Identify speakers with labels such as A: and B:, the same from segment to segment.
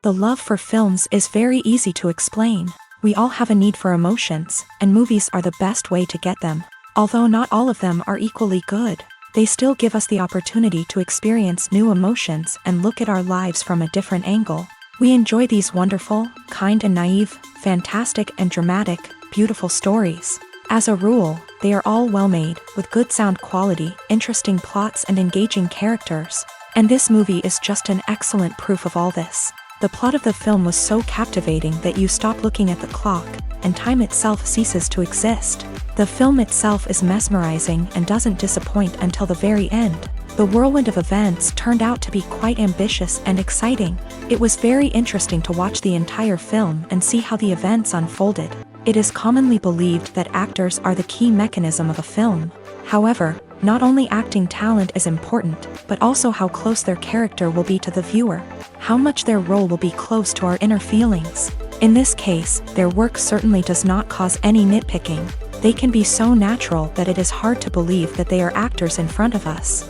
A: The love for films is very easy to explain. We all have a need for emotions, and movies are the best way to get them. Although not all of them are equally good, they still give us the opportunity to experience new emotions and look at our lives from a different angle. We enjoy these wonderful, kind and naive, fantastic and dramatic, beautiful stories. As a rule, they are all well made, with good sound quality, interesting plots and engaging characters. And this movie is just an excellent proof of all this. The plot of the film was so captivating that you stop looking at the clock, and time itself ceases to exist. The film itself is mesmerizing and doesn't disappoint until the very end. The whirlwind of events turned out to be quite ambitious and exciting. It was very interesting to watch the entire film and see how the events unfolded. It is commonly believed that actors are the key mechanism of a film. However, not only acting talent is important, but also how close their character will be to the viewer. How much their role will be close to our inner feelings. In this case, their work certainly does not cause any nitpicking. They can be so natural that it is hard to believe that they are actors in front of us.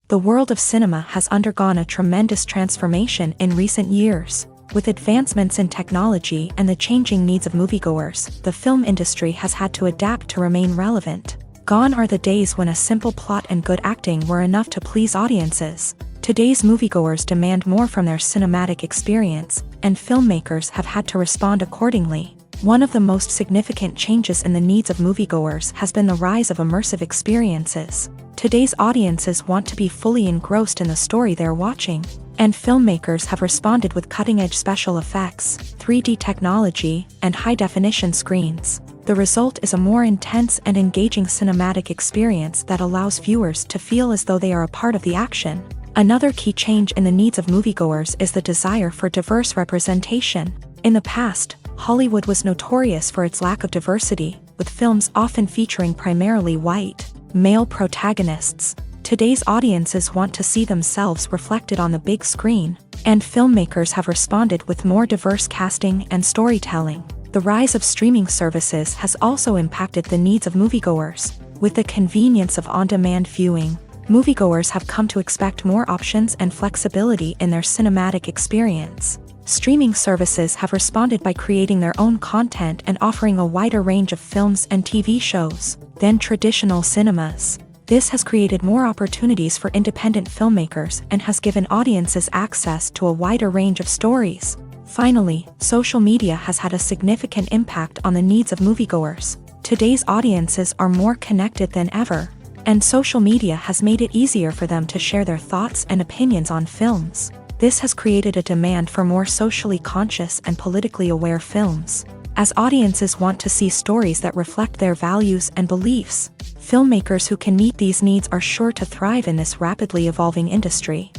A: The world of cinema has undergone a tremendous transformation in recent years. With advancements in technology and the changing needs of moviegoers, the film industry has had to adapt to remain relevant. Gone are the days when a simple plot and good acting were enough to please audiences. Today's moviegoers demand more from their cinematic experience, and filmmakers have had to respond accordingly. One of the most significant changes in the needs of moviegoers has been the rise of immersive experiences. Today's audiences want to be fully engrossed in the story they're watching, and filmmakers have responded with cutting-edge special effects, 3D technology, and high-definition screens. The result is a more intense and engaging cinematic experience that allows viewers to feel as though they are a part of the action. Another key change in the needs of moviegoers is the desire for diverse representation. In the past, Hollywood was notorious for its lack of diversity, with films often featuring primarily white, male protagonists. Today's audiences want to see themselves reflected on the big screen, and filmmakers have responded with more diverse casting and storytelling. The rise of streaming services has also impacted the needs of moviegoers. With the convenience of on-demand viewing, moviegoers have come to expect more options and flexibility in their cinematic experience. Streaming services have responded by creating their own content and offering a wider range of films and TV shows than traditional cinemas. This has created more opportunities for independent filmmakers and has given audiences access to a wider range of stories. Finally, social media has had a significant impact on the needs of moviegoers. Today's audiences are more connected than ever, and social media has made it easier for them to share their thoughts and opinions on films. This has created a demand for more socially conscious and politically aware films. As audiences want to see stories that reflect their values and beliefs, filmmakers who can meet these needs are sure to thrive in this rapidly evolving industry.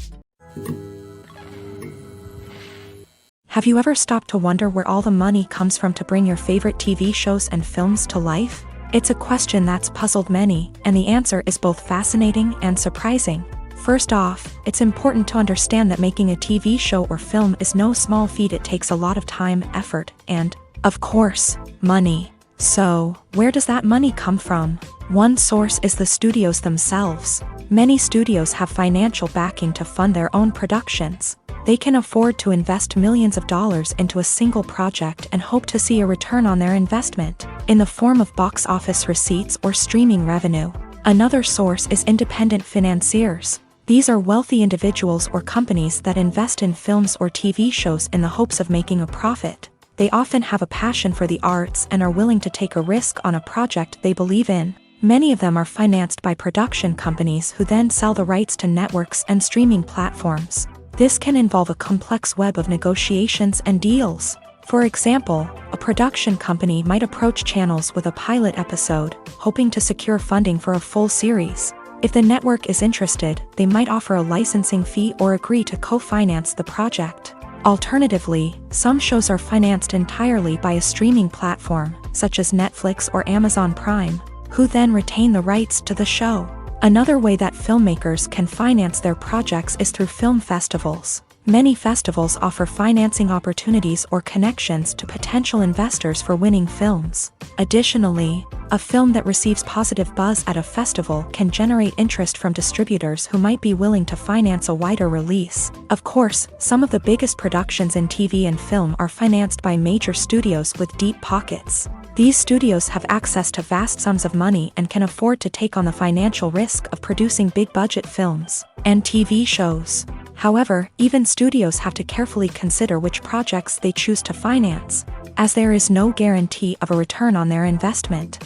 A: Have you ever stopped to wonder where all the money comes from to bring your favorite TV shows and films to life? It's a question that's puzzled many, and the answer is both fascinating and surprising. First off, it's important to understand that making a TV show or film is no small feat. It takes a lot of time, effort, and, of course, money. So, where does that money come from? One source is the studios themselves. Many studios have financial backing to fund their own productions. They can afford to invest millions of dollars into a single project and hope to see a return on their investment, in the form of box office receipts or streaming revenue. Another source is independent financiers. These are wealthy individuals or companies that invest in films or TV shows in the hopes of making a profit. They often have a passion for the arts and are willing to take a risk on a project they believe in. Many of them are financed by production companies who then sell the rights to networks and streaming platforms. This can involve a complex web of negotiations and deals. For example, a production company might approach channels with a pilot episode, hoping to secure funding for a full series. If the network is interested, they might offer a licensing fee or agree to co-finance the project. Alternatively, some shows are financed entirely by a streaming platform, such as Netflix or Amazon Prime, who then retain the rights to the show. Another way that filmmakers can finance their projects is through film festivals. Many festivals offer financing opportunities or connections to potential investors for winning films. Additionally, a film that receives positive buzz at a festival can generate interest from distributors who might be willing to finance a wider release. Of course, some of the biggest productions in TV and film are financed by major studios with deep pockets. These studios have access to vast sums of money and can afford to take on the financial risk of producing big-budget films and TV shows. However, even studios have to carefully consider which projects they choose to finance, as there is no guarantee of a return on their investment.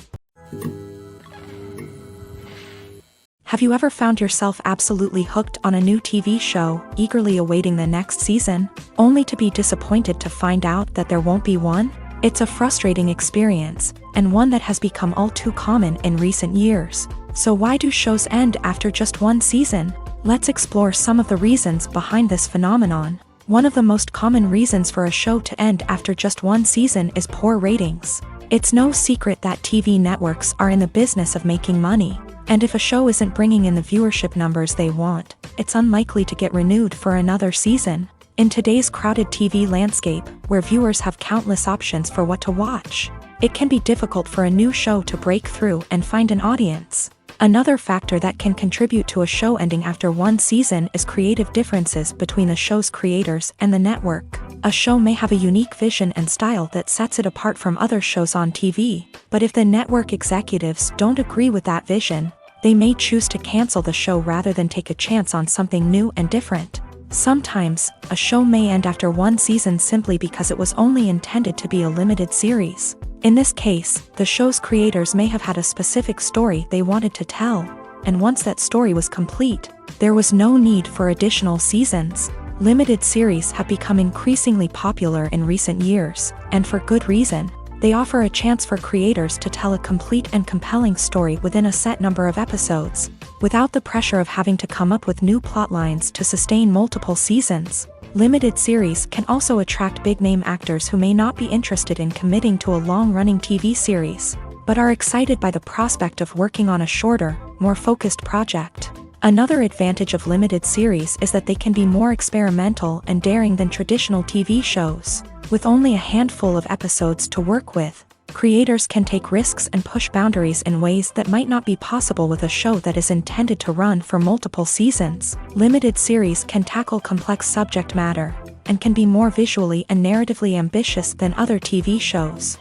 A: Have you ever found yourself absolutely hooked on a new TV show, eagerly awaiting the next season, only to be disappointed to find out that there won't be one? It's a frustrating experience, and one that has become all too common in recent years. So why do shows end after just one season? Let's explore some of the reasons behind this phenomenon. One of the most common reasons for a show to end after just one season is poor ratings. It's no secret that TV networks are in the business of making money, and if a show isn't bringing in the viewership numbers they want, it's unlikely to get renewed for another season. In today's crowded TV landscape, where viewers have countless options for what to watch, it can be difficult for a new show to break through and find an audience. Another factor that can contribute to a show ending after one season is creative differences between the show's creators and the network. A show may have a unique vision and style that sets it apart from other shows on TV, but if the network executives don't agree with that vision, they may choose to cancel the show rather than take a chance on something new and different. Sometimes, a show may end after one season simply because it was only intended to be a limited series. In this case, the show's creators may have had a specific story they wanted to tell, and once that story was complete, there was no need for additional seasons. Limited series have become increasingly popular in recent years, and for good reason. They offer a chance for creators to tell a complete and compelling story within a set number of episodes, without the pressure of having to come up with new plot lines to sustain multiple seasons. Limited series can also attract big-name actors who may not be interested in committing to a long-running TV series, but are excited by the prospect of working on a shorter, more focused project. Another advantage of limited series is that they can be more experimental and daring than traditional TV shows. With only a handful of episodes to work with, creators can take risks and push boundaries in ways that might not be possible with a show that is intended to run for multiple seasons. Limited series can tackle complex subject matter, and can be more visually and narratively ambitious than other TV shows.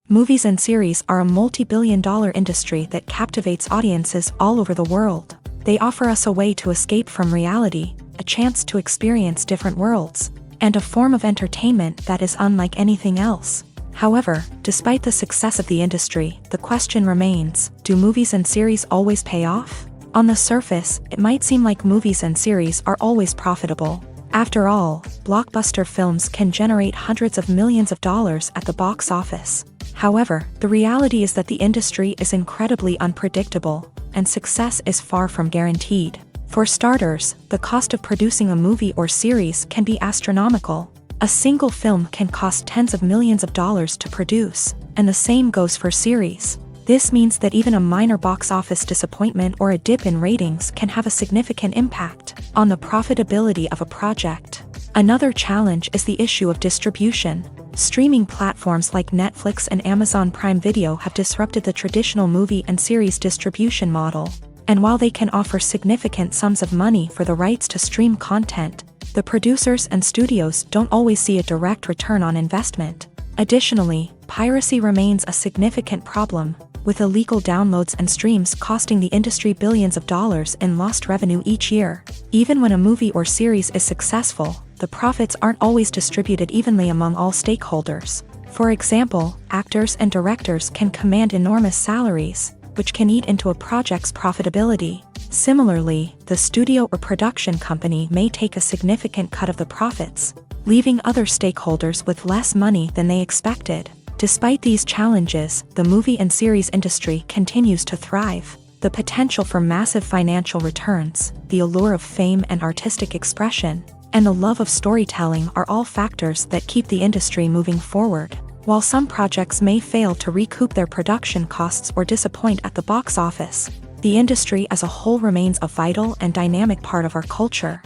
A: Movies and series are a multi-billion-dollar industry that captivates audiences all over the world. They offer us a way to escape from reality, a chance to experience different worlds, and a form of entertainment that is unlike anything else. However, despite the success of the industry, the question remains, do movies and series always pay off? On the surface, it might seem like movies and series are always profitable. After all, blockbuster films can generate hundreds of millions of dollars at the box office. However, the reality is that the industry is incredibly unpredictable, and success is far from guaranteed. For starters, the cost of producing a movie or series can be astronomical. A single film can cost tens of millions of dollars to produce, and the same goes for series. This means that even a minor box office disappointment or a dip in ratings can have a significant impact on the profitability of a project. Another challenge is the issue of distribution. Streaming platforms like Netflix and Amazon Prime Video have disrupted the traditional movie and series distribution model. And while they can offer significant sums of money for the rights to stream content, the producers and studios don't always see a direct return on investment. Additionally, piracy remains a significant problem, with illegal downloads and streams costing the industry billions of dollars in lost revenue each year. Even when a movie or series is successful, the profits aren't always distributed evenly among all stakeholders. For example, actors and directors can command enormous salaries, which can eat into a project's profitability. Similarly, the studio or production company may take a significant cut of the profits, leaving other stakeholders with less money than they expected. Despite these challenges, the movie and series industry continues to thrive. The potential for massive financial returns, the allure of fame and artistic expression, and the love of storytelling are all factors that keep the industry moving forward. While some projects may fail to recoup their production costs or disappoint at the box office, the industry as a whole remains a vital and dynamic part of our culture.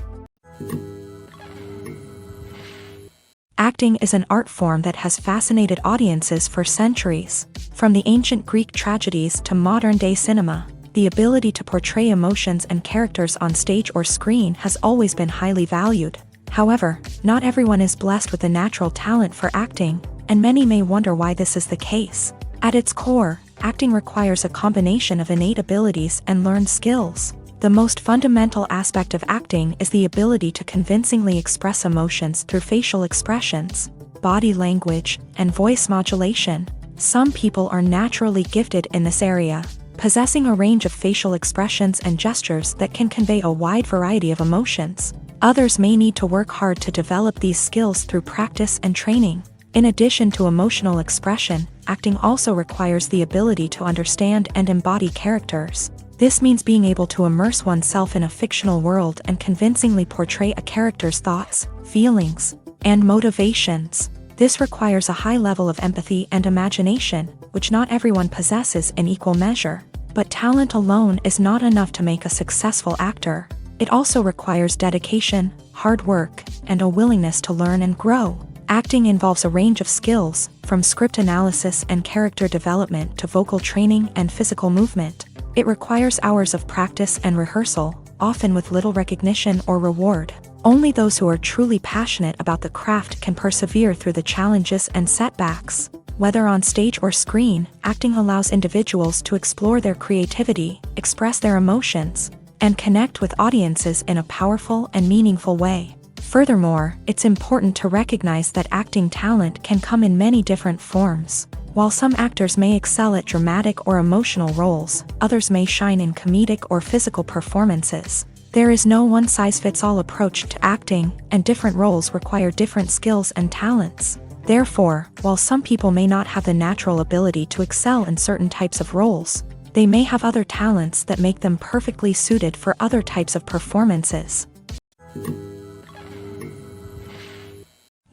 A: Acting is an art form that has fascinated audiences for centuries. From the ancient Greek tragedies to modern-day cinema, the ability to portray emotions and characters on stage or screen has always been highly valued. However, not everyone is blessed with the natural talent for acting, and many may wonder why this is the case. At its core, acting requires a combination of innate abilities and learned skills. The most fundamental aspect of acting is the ability to convincingly express emotions through facial expressions, body language, and voice modulation. Some people are naturally gifted in this area, possessing a range of facial expressions and gestures that can convey a wide variety of emotions. Others may need to work hard to develop these skills through practice and training. In addition to emotional expression, acting also requires the ability to understand and embody characters. This means being able to immerse oneself in a fictional world and convincingly portray a character's thoughts, feelings, and motivations. This requires a high level of empathy and imagination, which not everyone possesses in equal measure. But talent alone is not enough to make a successful actor. It also requires dedication, hard work, and a willingness to learn and grow. Acting involves a range of skills, from script analysis and character development to vocal training and physical movement. It requires hours of practice and rehearsal, often with little recognition or reward. Only those who are truly passionate about the craft can persevere through the challenges and setbacks. Whether on stage or screen, acting allows individuals to explore their creativity, express their emotions, and connect with audiences in a powerful and meaningful way. Furthermore, it's important to recognize that acting talent can come in many different forms. While some actors may excel at dramatic or emotional roles, others may shine in comedic or physical performances. There is no one-size-fits-all approach to acting, and different roles require different skills and talents. Therefore, while some people may not have the natural ability to excel in certain types of roles, they may have other talents that make them perfectly suited for other types of performances.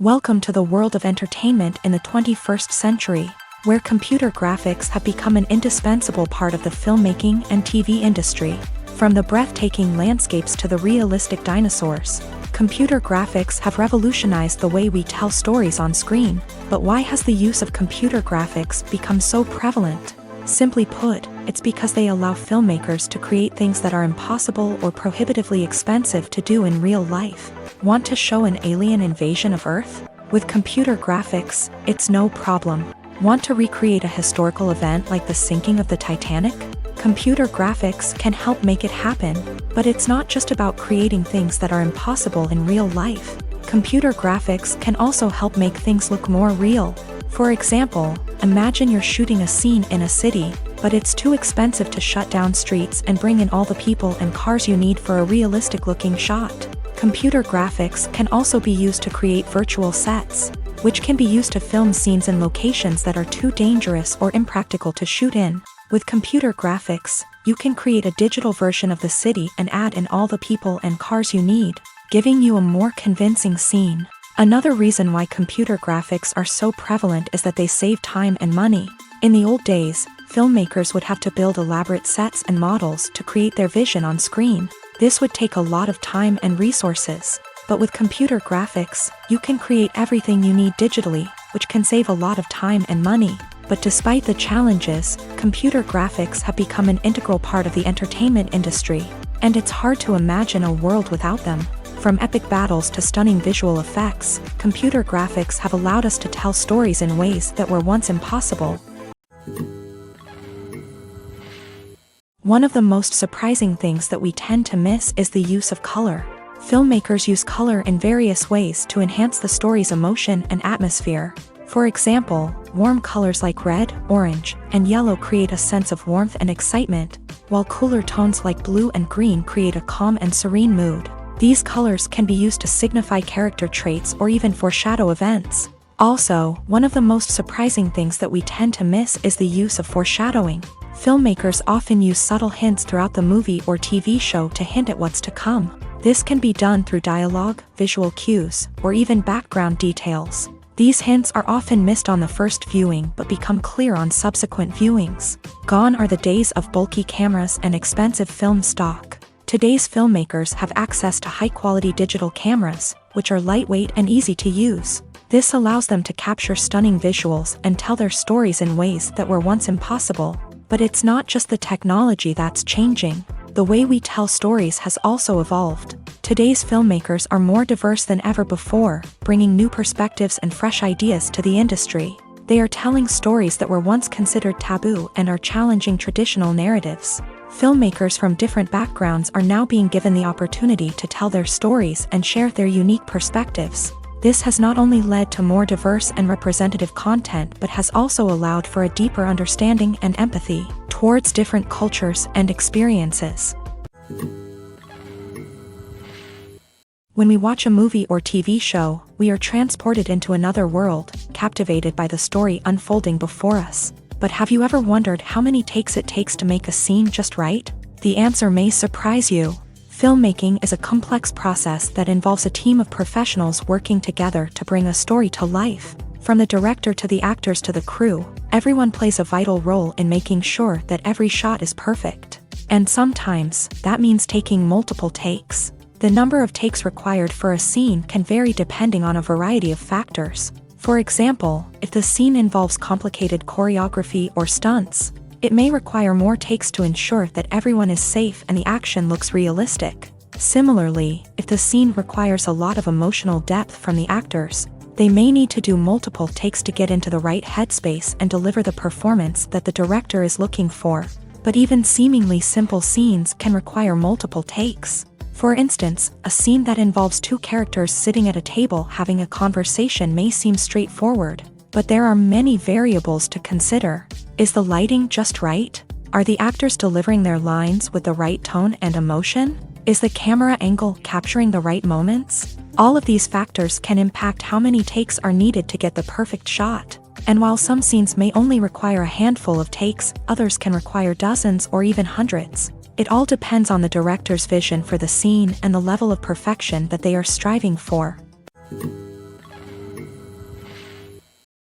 A: Welcome to the world of entertainment in the 21st century, where computer graphics have become an indispensable part of the filmmaking and TV industry. From the breathtaking landscapes to the realistic dinosaurs, computer graphics have revolutionized the way we tell stories on screen. But why has the use of computer graphics become so prevalent? Simply put, it's because they allow filmmakers to create things that are impossible or prohibitively expensive to do in real life. Want to show an alien invasion of Earth? With computer graphics, it's no problem. Want to recreate a historical event like the sinking of the Titanic? Computer graphics can help make it happen. But it's not just about creating things that are impossible in real life. Computer graphics can also help make things look more real. For example, imagine you're shooting a scene in a city, but it's too expensive to shut down streets and bring in all the people and cars you need for a realistic-looking shot. Computer graphics can also be used to create virtual sets, which can be used to film scenes in locations that are too dangerous or impractical to shoot in. With computer graphics, you can create a digital version of the city and add in all the people and cars you need, giving you a more convincing scene. Another reason why computer graphics are so prevalent is that they save time and money. In the old days, filmmakers would have to build elaborate sets and models to create their vision on screen. This would take a lot of time and resources. But with computer graphics, you can create everything you need digitally, which can save a lot of time and money. But despite the challenges, computer graphics have become an integral part of the entertainment industry, and it's hard to imagine a world without them. From epic battles to stunning visual effects, computer graphics have allowed us to tell stories in ways that were once impossible. One of the most surprising things that we tend to miss is the use of color. Filmmakers use color in various ways to enhance the story's emotion and atmosphere. For example, warm colors like red, orange, and yellow create a sense of warmth and excitement, while cooler tones like blue and green create a calm and serene mood. These colors can be used to signify character traits or even foreshadow events. Also, one of the most surprising things that we tend to miss is the use of foreshadowing. Filmmakers often use subtle hints throughout the movie or TV show to hint at what's to come. This can be done through dialogue, visual cues, or even background details. These hints are often missed on the first viewing but become clear on subsequent viewings. Gone are the days of bulky cameras and expensive film stock. Today's filmmakers have access to high-quality digital cameras, which are lightweight and easy to use. This allows them to capture stunning visuals and tell their stories in ways that were once impossible. But it's not just the technology that's changing. The way we tell stories has also evolved. Today's filmmakers are more diverse than ever before, bringing new perspectives and fresh ideas to the industry. They are telling stories that were once considered taboo and are challenging traditional narratives. Filmmakers from different backgrounds are now being given the opportunity to tell their stories and share their unique perspectives. This has not only led to more diverse and representative content but has also allowed for a deeper understanding and empathy towards different cultures and experiences. When we watch a movie or TV show, we are transported into another world, captivated by the story unfolding before us. But have you ever wondered how many takes it takes to make a scene just right? The answer may surprise you. Filmmaking is a complex process that involves a team of professionals working together to bring a story to life. From the director to the actors to the crew, everyone plays a vital role in making sure that every shot is perfect. And sometimes, that means taking multiple takes. The number of takes required for a scene can vary depending on a variety of factors. For example, if the scene involves complicated choreography or stunts, it may require more takes to ensure that everyone is safe and the action looks realistic. Similarly, if the scene requires a lot of emotional depth from the actors, they may need to do multiple takes to get into the right headspace and deliver the performance that the director is looking for. But even seemingly simple scenes can require multiple takes. For instance, a scene that involves two characters sitting at a table having a conversation may seem straightforward, but there are many variables to consider. Is the lighting just right? Are the actors delivering their lines with the right tone and emotion? Is the camera angle capturing the right moments? All of these factors can impact how many takes are needed to get the perfect shot. And while some scenes may only require a handful of takes, others can require dozens or even hundreds. It all depends on the director's vision for the scene and the level of perfection that they are striving for.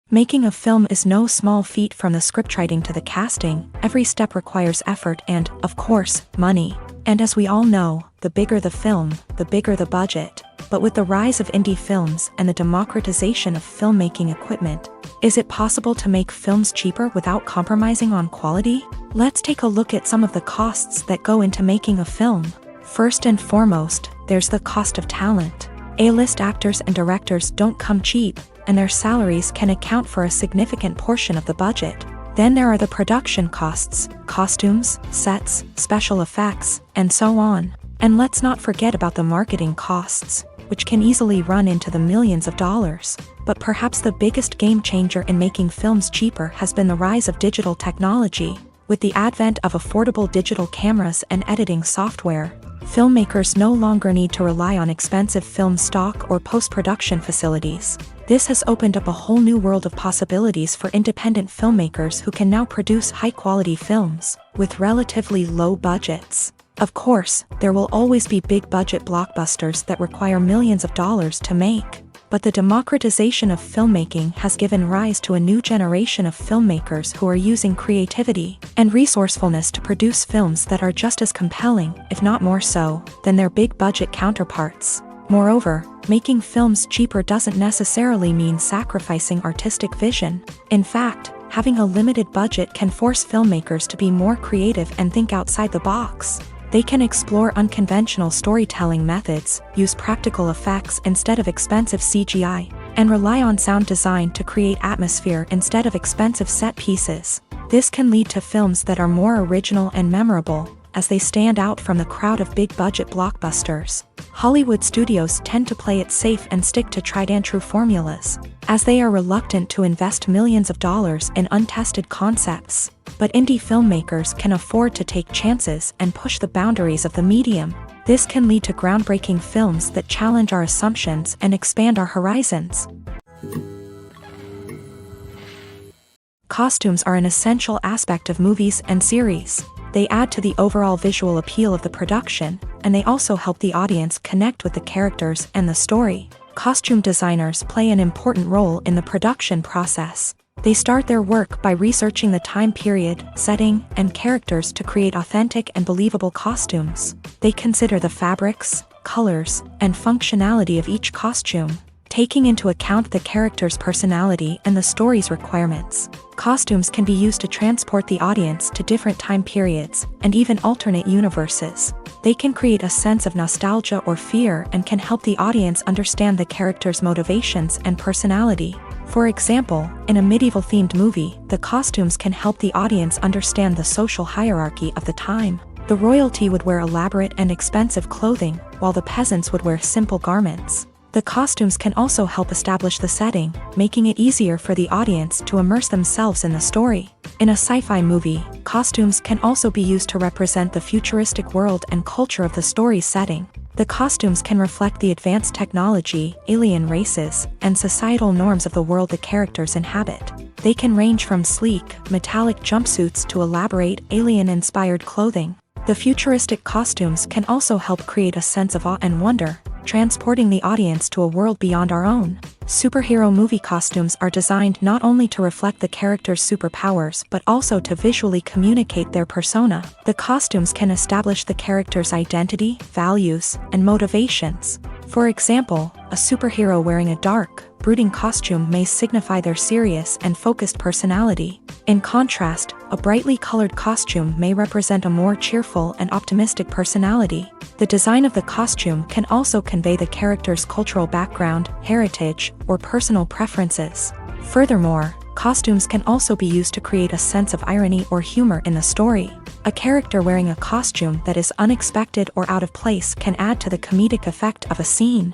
A: Making a film is no small feat. From the scriptwriting to the casting. Every step requires effort and, of course, money. And as we all know, the bigger the film, the bigger the budget. But with the rise of indie films and the democratization of filmmaking equipment, is it possible to make films cheaper without compromising on quality? Let's take a look at some of the costs that go into making a film. First and foremost, there's the cost of talent. A-list actors and directors don't come cheap, and their salaries can account for a significant portion of the budget. Then there are the production costs, costumes, sets, special effects, and so on. And let's not forget about the marketing costs, which can easily run into the millions of dollars. But perhaps the biggest game changer in making films cheaper has been the rise of digital technology. With the advent of affordable digital cameras and editing software, filmmakers no longer need to rely on expensive film stock or post-production facilities. This has opened up a whole new world of possibilities for independent filmmakers who can now produce high-quality films with relatively low budgets. Of course, there will always be big-budget blockbusters that require millions of dollars to make. But the democratization of filmmaking has given rise to a new generation of filmmakers who are using creativity and resourcefulness to produce films that are just as compelling, if not more so, than their big-budget counterparts. Moreover, making films cheaper doesn't necessarily mean sacrificing artistic vision. In fact, having a limited budget can force filmmakers to be more creative and think outside the box. They can explore unconventional storytelling methods, use practical effects instead of expensive CGI, and rely on sound design to create atmosphere instead of expensive set pieces. This can lead to films that are more original and memorable, as they stand out from the crowd of big-budget blockbusters. Hollywood studios tend to play it safe and stick to tried-and-true formulas, as they are reluctant to invest millions of dollars in untested concepts. But indie filmmakers can afford to take chances and push the boundaries of the medium. This can lead to groundbreaking films that challenge our assumptions and expand our horizons. Costumes are an essential aspect of movies and series. They add to the overall visual appeal of the production, and they also help the audience connect with the characters and the story. Costume designers play an important role in the production process. They start their work by researching the time period, setting, and characters to create authentic and believable costumes. They consider the fabrics, colors, and functionality of each costume, taking into account the character's personality and the story's requirements. Costumes can be used to transport the audience to different time periods and even alternate universes. They can create a sense of nostalgia or fear and can help the audience understand the character's motivations and personality. For example, in a medieval-themed movie, the costumes can help the audience understand the social hierarchy of the time. The royalty would wear elaborate and expensive clothing, while the peasants would wear simple garments. The costumes can also help establish the setting, making it easier for the audience to immerse themselves in the story. In a sci-fi movie, costumes can also be used to represent the futuristic world and culture of the story's setting. The costumes can reflect the advanced technology, alien races, and societal norms of the world the characters inhabit. They can range from sleek, metallic jumpsuits to elaborate, alien-inspired clothing. The futuristic costumes can also help create a sense of awe and wonder, transporting the audience to a world beyond our own. Superhero movie costumes are designed not only to reflect the character's superpowers but also to visually communicate their persona. The costumes can establish the character's identity, values, and motivations. For example, a superhero wearing a dark, brooding costume may signify their serious and focused personality. In contrast, a brightly colored costume may represent a more cheerful and optimistic personality. The design of the costume can also convey the character's cultural background, heritage, or personal preferences. Furthermore, costumes can also be used to create a sense of irony or humor in the story. A character wearing a costume that is unexpected or out of place can add to the comedic effect of a scene.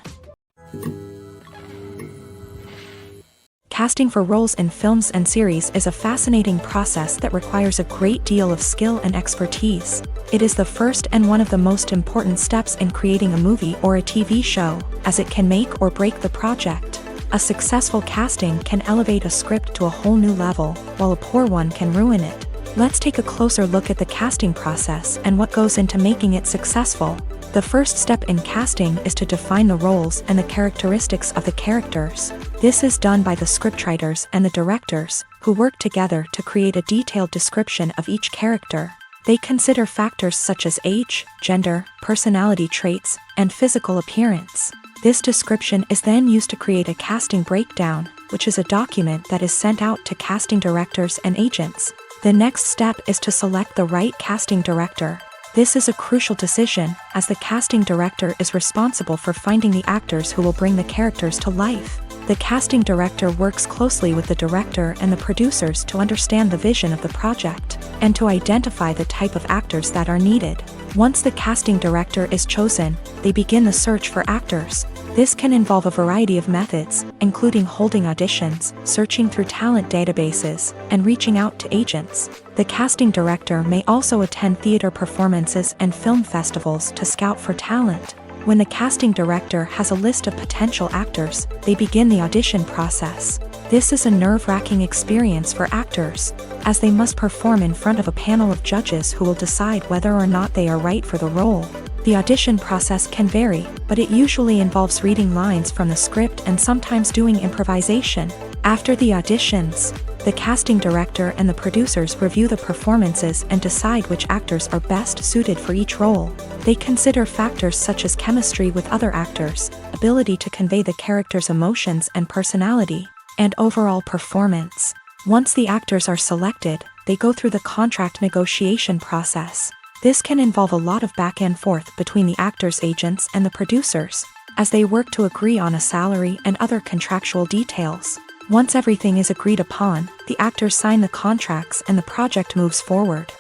A: Casting for roles in films and series is a fascinating process that requires a great deal of skill and expertise. It is the first and one of the most important steps in creating a movie or a TV show, as it can make or break the project. A successful casting can elevate a script to a whole new level, while a poor one can ruin it. Let's take a closer look at the casting process and what goes into making it successful. The first step in casting is to define the roles and the characteristics of the characters. This is done by the scriptwriters and the directors, who work together to create a detailed description of each character. They consider factors such as age, gender, personality traits, and physical appearance. This description is then used to create a casting breakdown, which is a document that is sent out to casting directors and agents. The next step is to select the right casting director. This is a crucial decision, as the casting director is responsible for finding the actors who will bring the characters to life. The casting director works closely with the director and the producers to understand the vision of the project, and to identify the type of actors that are needed. Once the casting director is chosen, they begin the search for actors. This can involve a variety of methods, including holding auditions, searching through talent databases, and reaching out to agents. The casting director may also attend theater performances and film festivals to scout for talent. When the casting director has a list of potential actors, they begin the audition process. This is a nerve-wracking experience for actors, as they must perform in front of a panel of judges who will decide whether or not they are right for the role. The audition process can vary, but it usually involves reading lines from the script and sometimes doing improvisation. After the auditions, the casting director and the producers review the performances and decide which actors are best suited for each role. They consider factors such as chemistry with other actors, ability to convey the character's emotions and personality, and overall performance. Once the actors are selected, they go through the contract negotiation process. This can involve a lot of back and forth between the actors' agents and the producers, as they work to agree on a salary and other contractual details. Once everything is agreed upon, the actors sign the contracts and the project moves forward.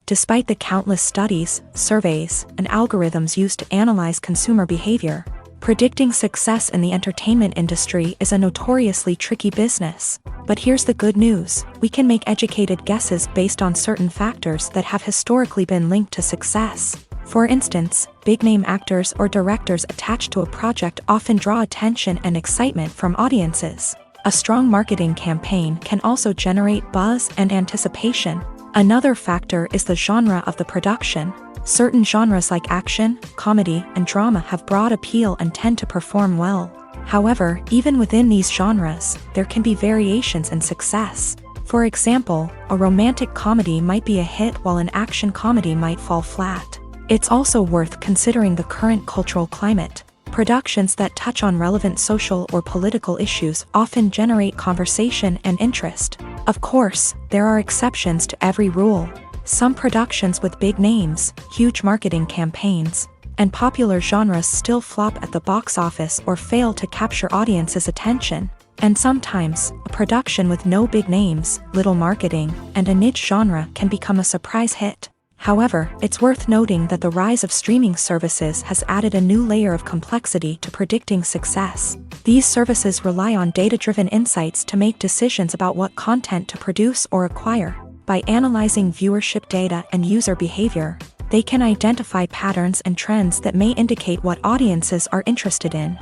A: Despite the countless studies, surveys, and algorithms used to analyze consumer behavior, predicting success in the entertainment industry is a notoriously tricky business. But here's the good news: we can make educated guesses based on certain factors that have historically been linked to success. For instance, big-name actors or directors attached to a project often draw attention and excitement from audiences. A strong marketing campaign can also generate buzz and anticipation. Another factor is the genre of the production. Certain genres like action, comedy, and drama have broad appeal and tend to perform well. However, even within these genres, there can be variations in success. For example, a romantic comedy might be a hit while an action comedy might fall flat. It's also worth considering the current cultural climate. Productions that touch on relevant social or political issues often generate conversation and interest. Of course, there are exceptions to every rule. Some productions with big names, huge marketing campaigns, and popular genres still flop at the box office or fail to capture audiences' attention. And sometimes, a production with no big names, little marketing, and a niche genre can become a surprise hit. However, it's worth noting that the rise of streaming services has added a new layer of complexity to predicting success. These services rely on data-driven insights to make decisions about what content to produce or acquire. By analyzing viewership data and user behavior, they can identify patterns and trends that may indicate what audiences are interested in.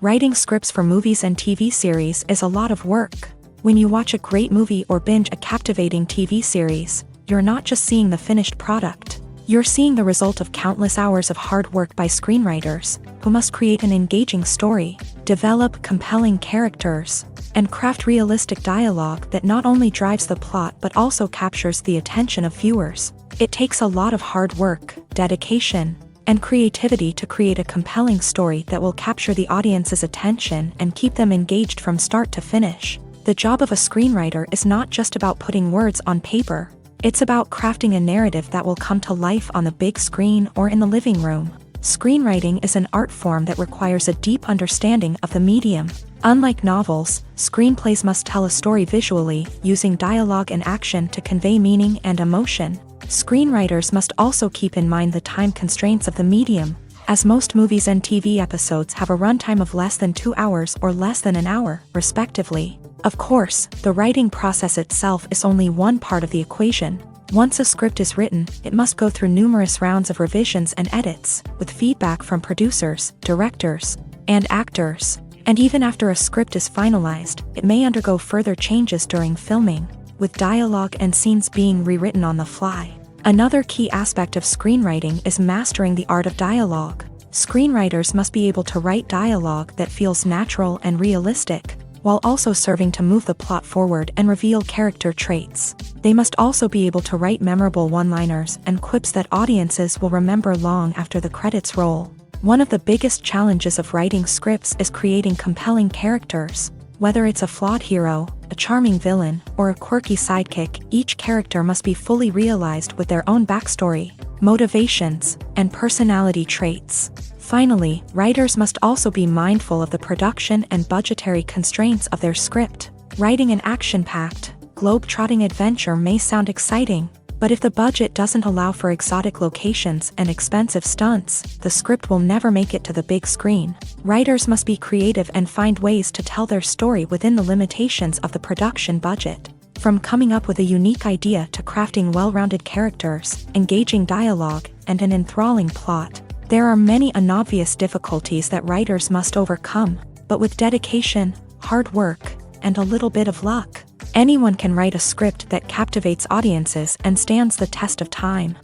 A: Writing scripts for movies and TV series is a lot of work. When you watch a great movie or binge a captivating TV series, you're not just seeing the finished product. You're seeing the result of countless hours of hard work by screenwriters, who must create an engaging story, develop compelling characters, and craft realistic dialogue that not only drives the plot but also captures the attention of viewers. It takes a lot of hard work, dedication, and creativity to create a compelling story that will capture the audience's attention and keep them engaged from start to finish. The job of a screenwriter is not just about putting words on paper. It's about crafting a narrative that will come to life on the big screen or in the living room. Screenwriting is an art form that requires a deep understanding of the medium. Unlike novels, screenplays must tell a story visually, using dialogue and action to convey meaning and emotion. Screenwriters must also keep in mind the time constraints of the medium, as most movies and TV episodes have a runtime of less than 2 hours or less than an hour, respectively. Of course, the writing process itself is only one part of the equation. Once a script is written, it must go through numerous rounds of revisions and edits, with feedback from producers, directors, and actors. And even after a script is finalized, it may undergo further changes during filming, with dialogue and scenes being rewritten on the fly. Another key aspect of screenwriting is mastering the art of dialogue. Screenwriters must be able to write dialogue that feels natural and realistic, while also serving to move the plot forward and reveal character traits. They must also be able to write memorable one-liners and quips that audiences will remember long after the credits roll. One of the biggest challenges of writing scripts is creating compelling characters. Whether it's a flawed hero, a charming villain, or a quirky sidekick, each character must be fully realized with their own backstory, motivations, and personality traits. Finally, writers must also be mindful of the production and budgetary constraints of their script. Writing an action-packed, globe-trotting adventure may sound exciting, but if the budget doesn't allow for exotic locations and expensive stunts, the script will never make it to the big screen. Writers must be creative and find ways to tell their story within the limitations of the production budget. From coming up with a unique idea to crafting well-rounded characters, engaging dialogue, and an enthralling plot, there are many unobvious difficulties that writers must overcome, but with dedication, hard work, and a little bit of luck, anyone can write a script that captivates audiences and stands the test of time.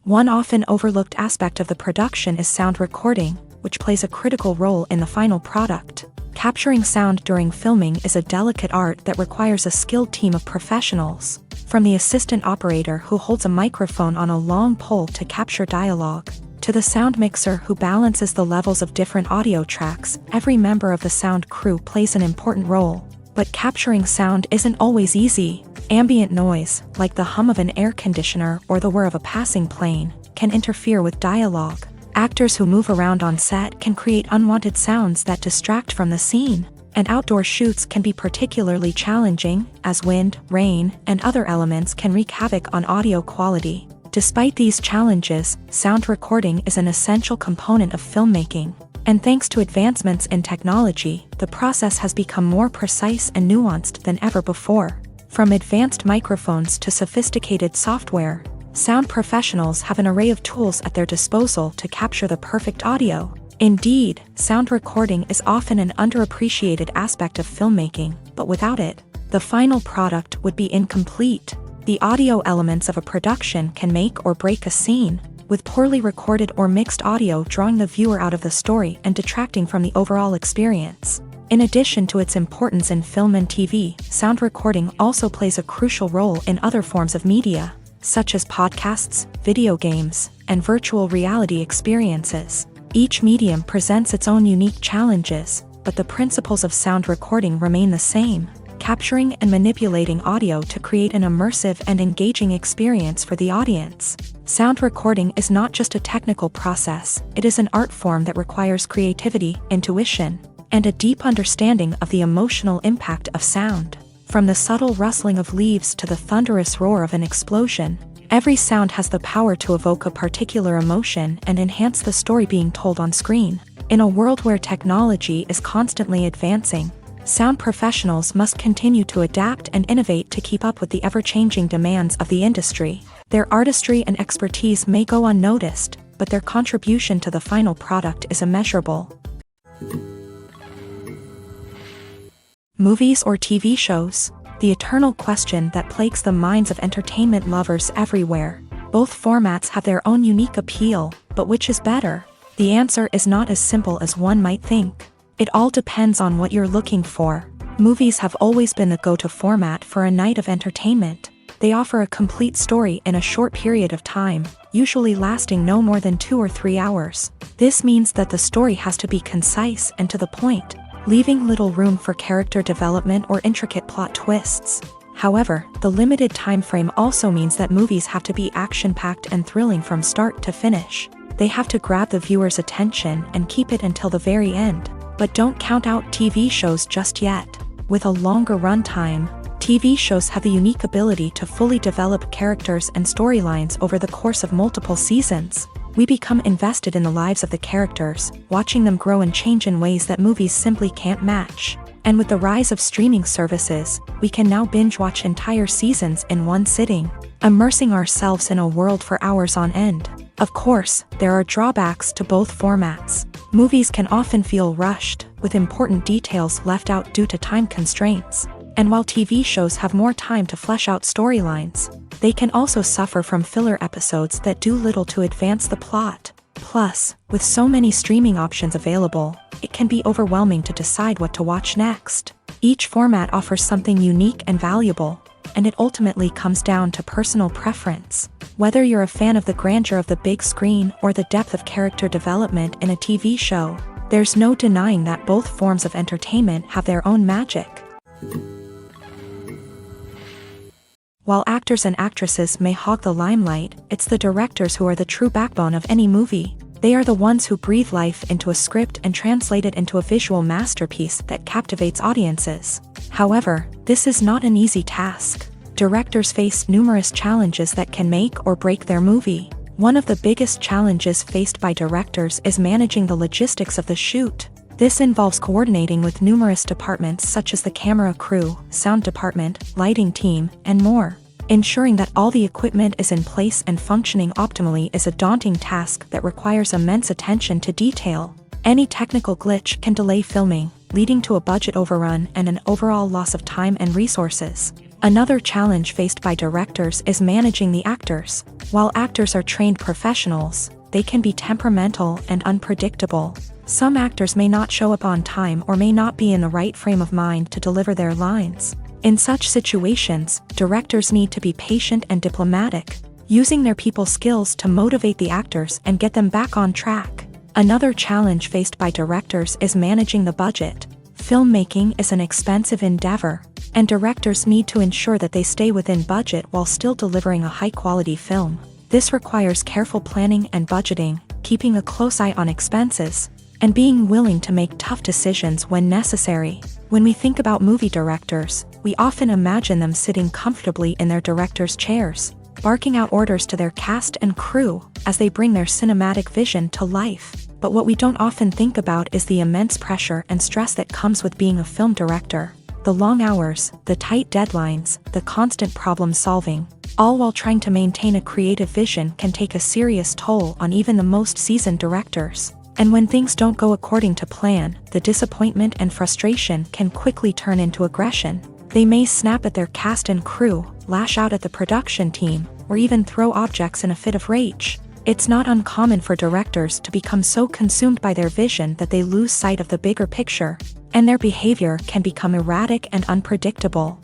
A: One often overlooked aspect of the production is sound recording, which plays a critical role in the final product. Capturing sound during filming is a delicate art that requires a skilled team of professionals. From the assistant operator who holds a microphone on a long pole to capture dialogue, to the sound mixer who balances the levels of different audio tracks, every member of the sound crew plays an important role. But capturing sound isn't always easy. Ambient noise, like the hum of an air conditioner or the whir of a passing plane, can interfere with dialogue. Actors who move around on set can create unwanted sounds that distract from the scene. And outdoor shoots can be particularly challenging, as wind, rain, and other elements can wreak havoc on audio quality. Despite these challenges, sound recording is an essential component of filmmaking. And thanks to advancements in technology, the process has become more precise and nuanced than ever before. From advanced microphones to sophisticated software, sound professionals have an array of tools at their disposal to capture the perfect audio. Indeed, sound recording is often an underappreciated aspect of filmmaking, but without it, the final product would be incomplete. The audio elements of a production can make or break a scene, with poorly recorded or mixed audio drawing the viewer out of the story and detracting from the overall experience. In addition to its importance in film and TV, sound recording also plays a crucial role in other forms of media, such as podcasts, video games, and virtual reality experiences. Each medium presents its own unique challenges, but the principles of sound recording remain the same: capturing and manipulating audio to create an immersive and engaging experience for the audience. Sound recording is not just a technical process, it is an art form that requires creativity, intuition, and a deep understanding of the emotional impact of sound. From the subtle rustling of leaves to the thunderous roar of an explosion, every sound has the power to evoke a particular emotion and enhance the story being told on screen. In a world where technology is constantly advancing, sound professionals must continue to adapt and innovate to keep up with the ever-changing demands of the industry. Their artistry and expertise may go unnoticed, but their contribution to the final product is immeasurable. Movies or TV shows? The eternal question that plagues the minds of entertainment lovers everywhere. Both formats have their own unique appeal, but which is better? The answer is not as simple as one might think. It all depends on what you're looking for. Movies have always been the go-to format for a night of entertainment. They offer a complete story in a short period of time, usually lasting no more than 2 or 3 hours. This means that the story has to be concise and to the point, leaving little room for character development or intricate plot twists. However, the limited time frame also means that movies have to be action-packed and thrilling from start to finish. They have to grab the viewer's attention and keep it until the very end. But don't count out TV shows just yet. With a longer runtime, TV shows have the unique ability to fully develop characters and storylines over the course of multiple seasons. We become invested in the lives of the characters, watching them grow and change in ways that movies simply can't match. And with the rise of streaming services, we can now binge-watch entire seasons in one sitting, immersing ourselves in a world for hours on end. Of course, there are drawbacks to both formats. Movies can often feel rushed, with important details left out due to time constraints. And while TV shows have more time to flesh out storylines, they can also suffer from filler episodes that do little to advance the plot. Plus, with so many streaming options available, it can be overwhelming to decide what to watch next. Each format offers something unique and valuable, and it ultimately comes down to personal preference. Whether you're a fan of the grandeur of the big screen or the depth of character development in a TV show, there's no denying that both forms of entertainment have their own magic. While actors and actresses may hog the limelight, it's the directors who are the true backbone of any movie. They are the ones who breathe life into a script and translate it into a visual masterpiece that captivates audiences. However, this is not an easy task. Directors face numerous challenges that can make or break their movie. One of the biggest challenges faced by directors is managing the logistics of the shoot. This involves coordinating with numerous departments such as the camera crew, sound department, lighting team, and more. Ensuring that all the equipment is in place and functioning optimally is a daunting task that requires immense attention to detail. Any technical glitch can delay filming, leading to a budget overrun and an overall loss of time and resources. Another challenge faced by directors is managing the actors. While actors are trained professionals, they can be temperamental and unpredictable. Some actors may not show up on time or may not be in the right frame of mind to deliver their lines. In such situations, directors need to be patient and diplomatic, using their people skills to motivate the actors and get them back on track. Another challenge faced by directors is managing the budget. Filmmaking is an expensive endeavor, and directors need to ensure that they stay within budget while still delivering a high-quality film. This requires careful planning and budgeting, keeping a close eye on expenses, and being willing to make tough decisions when necessary. When we think about movie directors, we often imagine them sitting comfortably in their director's chairs, barking out orders to their cast and crew as they bring their cinematic vision to life. But what we don't often think about is the immense pressure and stress that comes with being a film director. The long hours, the tight deadlines, the constant problem solving, all while trying to maintain a creative vision can take a serious toll on even the most seasoned directors. And when things don't go according to plan, the disappointment and frustration can quickly turn into aggression. They may snap at their cast and crew, lash out at the production team, or even throw objects in a fit of rage. It's not uncommon for directors to become so consumed by their vision that they lose sight of the bigger picture, and their behavior can become erratic and unpredictable.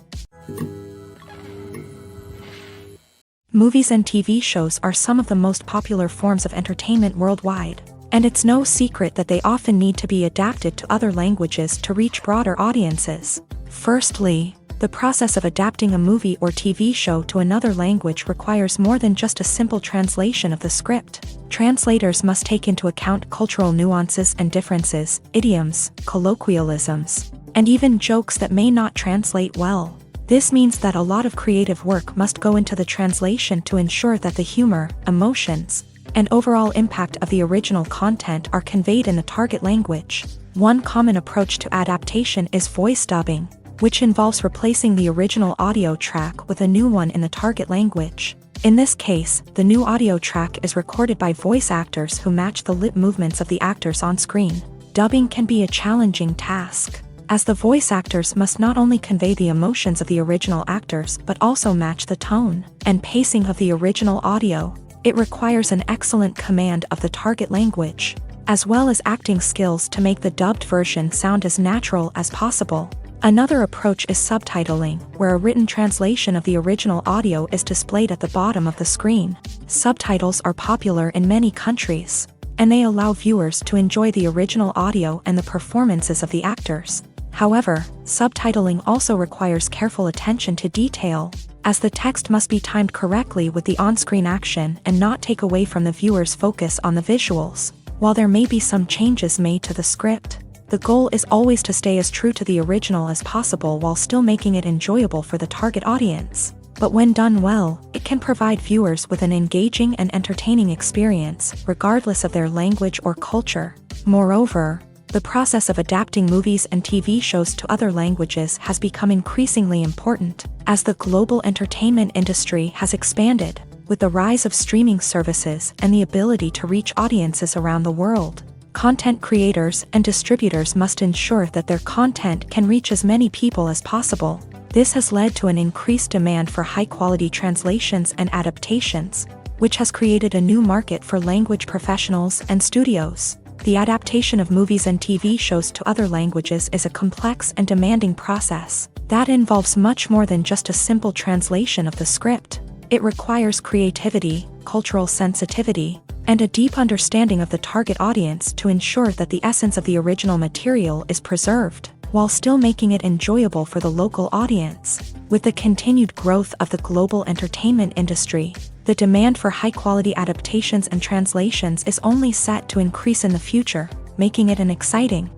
A: Movies and TV shows are some of the most popular forms of entertainment worldwide, and it's no secret that they often need to be adapted to other languages to reach broader audiences. Firstly, the process of adapting a movie or TV show to another language requires more than just a simple translation of the script. Translators must take into account cultural nuances and differences, idioms, colloquialisms, and even jokes that may not translate well. This means that a lot of creative work must go into the translation to ensure that the humor, emotions, and overall impact of the original content are conveyed in the target language. One common approach to adaptation is voice dubbing, which involves replacing the original audio track with a new one in the target language. In this case, the new audio track is recorded by voice actors who match the lip movements of the actors on screen. Dubbing can be a challenging task, as the voice actors must not only convey the emotions of the original actors but also match the tone and pacing of the original audio. It requires an excellent command of the target language, as well as acting skills to make the dubbed version sound as natural as possible. Another approach is subtitling, where a written translation of the original audio is displayed at the bottom of the screen. Subtitles are popular in many countries, and they allow viewers to enjoy the original audio and the performances of the actors. However, subtitling also requires careful attention to detail, as the text must be timed correctly with the on-screen action and not take away from the viewer's focus on the visuals. While there may be some changes made to the script, the goal is always to stay as true to the original as possible while still making it enjoyable for the target audience. But when done well, it can provide viewers with an engaging and entertaining experience, regardless of their language or culture. Moreover, the process of adapting movies and TV shows to other languages has become increasingly important, as the global entertainment industry has expanded, with the rise of streaming services and the ability to reach audiences around the world. Content creators and distributors must ensure that their content can reach as many people as possible. This has led to an increased demand for high-quality translations and adaptations, which has created a new market for language professionals and studios. The adaptation of movies and TV shows to other languages is a complex and demanding process that involves much more than just a simple translation of the script. It requires creativity, cultural sensitivity, and a deep understanding of the target audience to ensure that the essence of the original material is preserved, while still making it enjoyable for the local audience. With the continued growth of the global entertainment industry, the demand for high-quality adaptations and translations is only set to increase in the future, making it an exciting.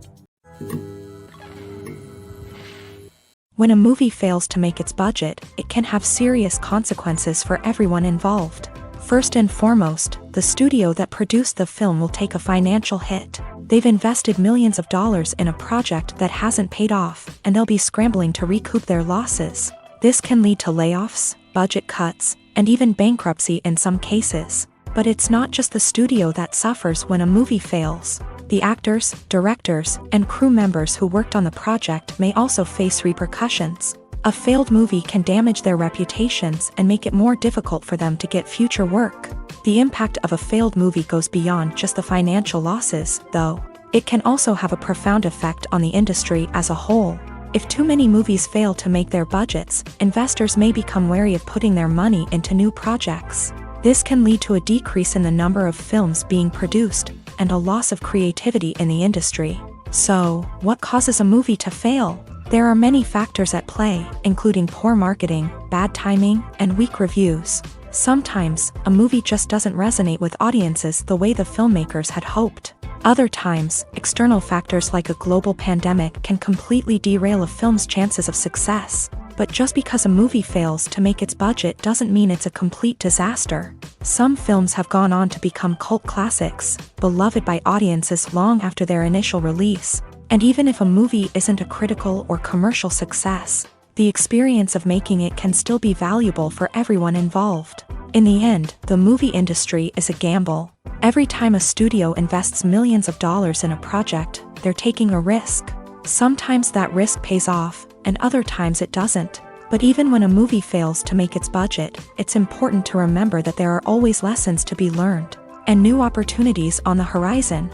A: When a movie fails to make its budget, it can have serious consequences for everyone involved. First and foremost, the studio that produced the film will take a financial hit. They've invested millions of dollars in a project that hasn't paid off, and they'll be scrambling to recoup their losses. This can lead to layoffs, budget cuts, and even bankruptcy in some cases. But it's not just the studio that suffers when a movie fails. The actors, directors, and crew members who worked on the project may also face repercussions. A failed movie can damage their reputations and make it more difficult for them to get future work. The impact of a failed movie goes beyond just the financial losses, though. It can also have a profound effect on the industry as a whole. If too many movies fail to make their budgets, investors may become wary of putting their money into new projects. This can lead to a decrease in the number of films being produced, and a loss of creativity in the industry. So, what causes a movie to fail? There are many factors at play, including poor marketing, bad timing, and weak reviews. Sometimes, a movie just doesn't resonate with audiences the way the filmmakers had hoped. Other times, external factors like a global pandemic can completely derail a film's chances of success. But just because a movie fails to make its budget doesn't mean it's a complete disaster. Some films have gone on to become cult classics, beloved by audiences long after their initial release. And even if a movie isn't a critical or commercial success, the experience of making it can still be valuable for everyone involved. In the end, the movie industry is a gamble. Every time a studio invests millions of dollars in a project, they're taking a risk. Sometimes that risk pays off, and other times it doesn't. But even when a movie fails to make its budget, it's important to remember that there are always lessons to be learned, and new opportunities on the horizon.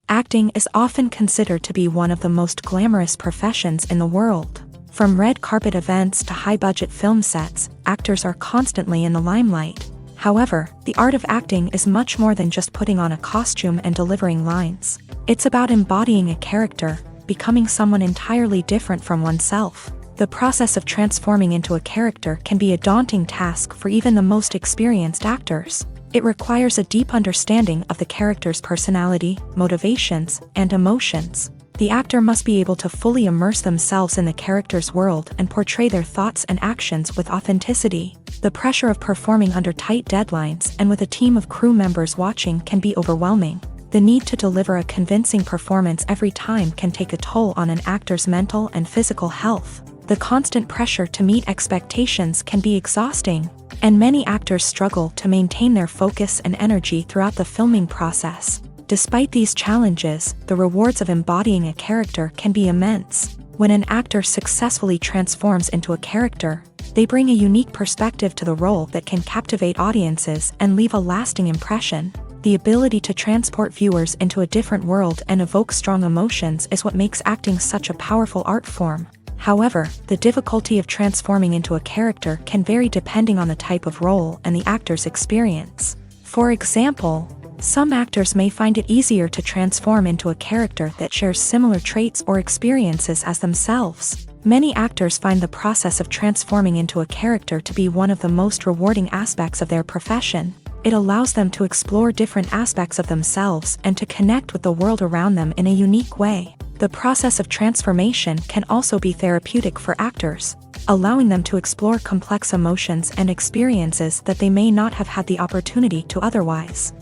A: Acting is often considered to be one of the most glamorous professions in the world. From red carpet events to high-budget film sets, actors are constantly in the limelight. However, the art of acting is much more than just putting on a costume and delivering lines. It's about embodying a character, becoming someone entirely different from oneself. The process of transforming into a character can be a daunting task for even the most experienced actors. It requires a deep understanding of the character's personality, motivations, and emotions. The actor must be able to fully immerse themselves in the character's world and portray their thoughts and actions with authenticity. The pressure of performing under tight deadlines and with a team of crew members watching can be overwhelming. The need to deliver a convincing performance every time can take a toll on an actor's mental and physical health. The constant pressure to meet expectations can be exhausting, and many actors struggle to maintain their focus and energy throughout the filming process. Despite these challenges, the rewards of embodying a character can be immense. When an actor successfully transforms into a character, they bring a unique perspective to the role that can captivate audiences and leave a lasting impression. The ability to transport viewers into a different world and evoke strong emotions is what makes acting such a powerful art form. However, the difficulty of transforming into a character can vary depending on the type of role and the actor's experience. For example, some actors may find it easier to transform into a character that shares similar traits or experiences as themselves. Many actors find the process of transforming into a character to be one of the most rewarding aspects of their profession. It allows them to explore different aspects of themselves and to connect with the world around them in a unique way. The process of transformation can also be therapeutic for actors, allowing them to explore complex emotions and experiences that they may not have had the opportunity to otherwise.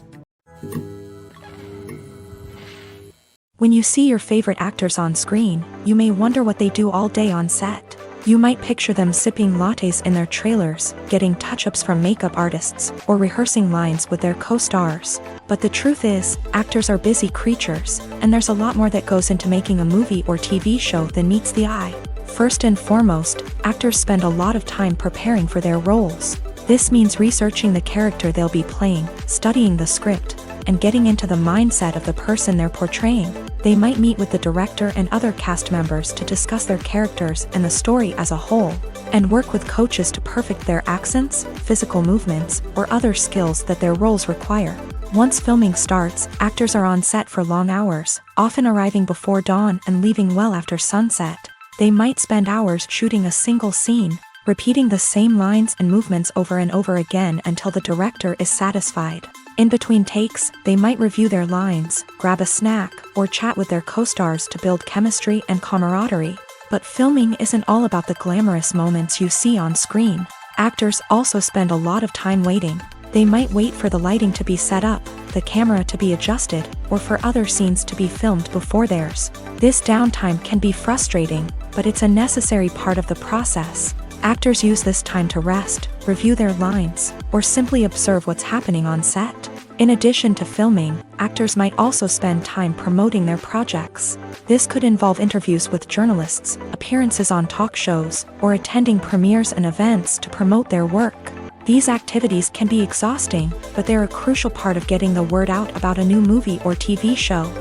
A: When you see your favorite actors on screen, you may wonder what they do all day on set. You might picture them sipping lattes in their trailers, getting touch-ups from makeup artists, or rehearsing lines with their co-stars. But the truth is, actors are busy creatures, and there's a lot more that goes into making a movie or TV show than meets the eye. First and foremost, actors spend a lot of time preparing for their roles. This means researching the character they'll be playing, studying the script, and getting into the mindset of the person they're portraying. They might meet with the director and other cast members to discuss their characters and the story as a whole, and work with coaches to perfect their accents, physical movements, or other skills that their roles require. Once filming starts, actors are on set for long hours, often arriving before dawn and leaving well after sunset. They might spend hours shooting a single scene, repeating the same lines and movements over and over again until the director is satisfied. In between takes, they might review their lines, grab a snack, or chat with their co-stars to build chemistry and camaraderie. But filming isn't all about the glamorous moments you see on screen. Actors also spend a lot of time waiting. They might wait for the lighting to be set up, the camera to be adjusted, or for other scenes to be filmed before theirs. This downtime can be frustrating, but it's a necessary part of the process. Actors use this time to rest, review their lines, or simply observe what's happening on set. In addition to filming, actors might also spend time promoting their projects. This could involve interviews with journalists, appearances on talk shows, or attending premieres and events to promote their work. These activities can be exhausting, but they're a crucial part of getting the word out about a new movie or TV show.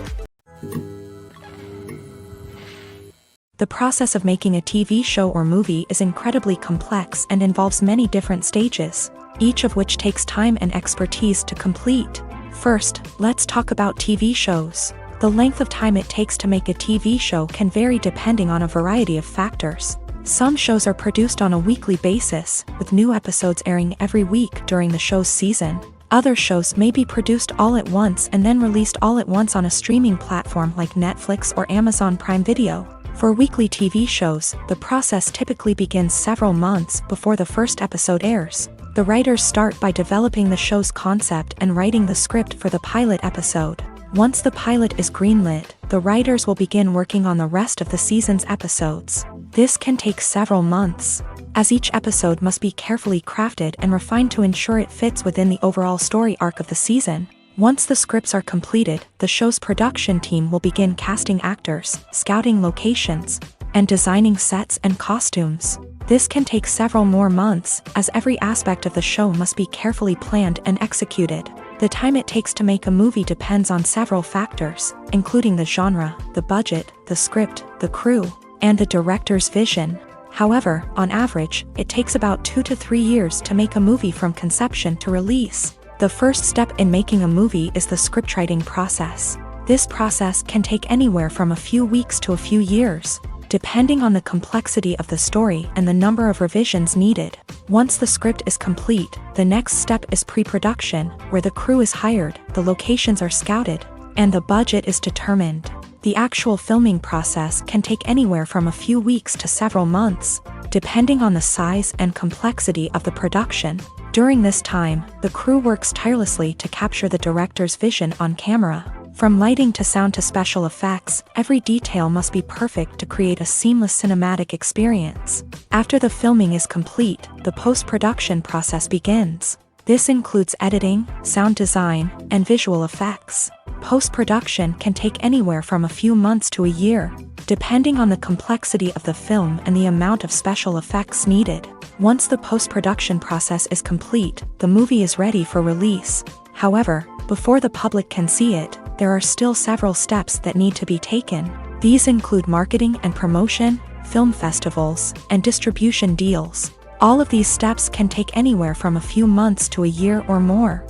A: The process of making a TV show or movie is incredibly complex and involves many different stages, each of which takes time and expertise to complete. First, let's talk about TV shows. The length of time it takes to make a TV show can vary depending on a variety of factors. Some shows are produced on a weekly basis, with new episodes airing every week during the show's season. Other shows may be produced all at once and then released all at once on a streaming platform like Netflix or Amazon Prime Video. For weekly TV shows, the process typically begins several months before the first episode airs. The writers start by developing the show's concept and writing the script for the pilot episode. Once the pilot is greenlit, the writers will begin working on the rest of the season's episodes. This can take several months, as each episode must be carefully crafted and refined to ensure it fits within the overall story arc of the season. Once the scripts are completed, the show's production team will begin casting actors, scouting locations, and designing sets and costumes. This can take several more months, as every aspect of the show must be carefully planned and executed. The time it takes to make a movie depends on several factors, including the genre, the budget, the script, the crew, and the director's vision. However, on average, it takes about 2 to 3 years to make a movie from conception to release. The first step in making a movie is the scriptwriting process. This process can take anywhere from a few weeks to a few years, depending on the complexity of the story and the number of revisions needed. Once the script is complete, the next step is pre-production, where the crew is hired, the locations are scouted, and the budget is determined. The actual filming process can take anywhere from a few weeks to several months, depending on the size and complexity of the production. During this time, the crew works tirelessly to capture the director's vision on camera. From lighting to sound to special effects, every detail must be perfect to create a seamless cinematic experience. After the filming is complete, the post-production process begins. This includes editing, sound design, and visual effects. Post-production can take anywhere from a few months to a year, depending on the complexity of the film and the amount of special effects needed. Once the post-production process is complete, the movie is ready for release. However, before the public can see it, there are still several steps that need to be taken. These include marketing and promotion, film festivals, and distribution deals. All of these steps can take anywhere from a few months to a year or more.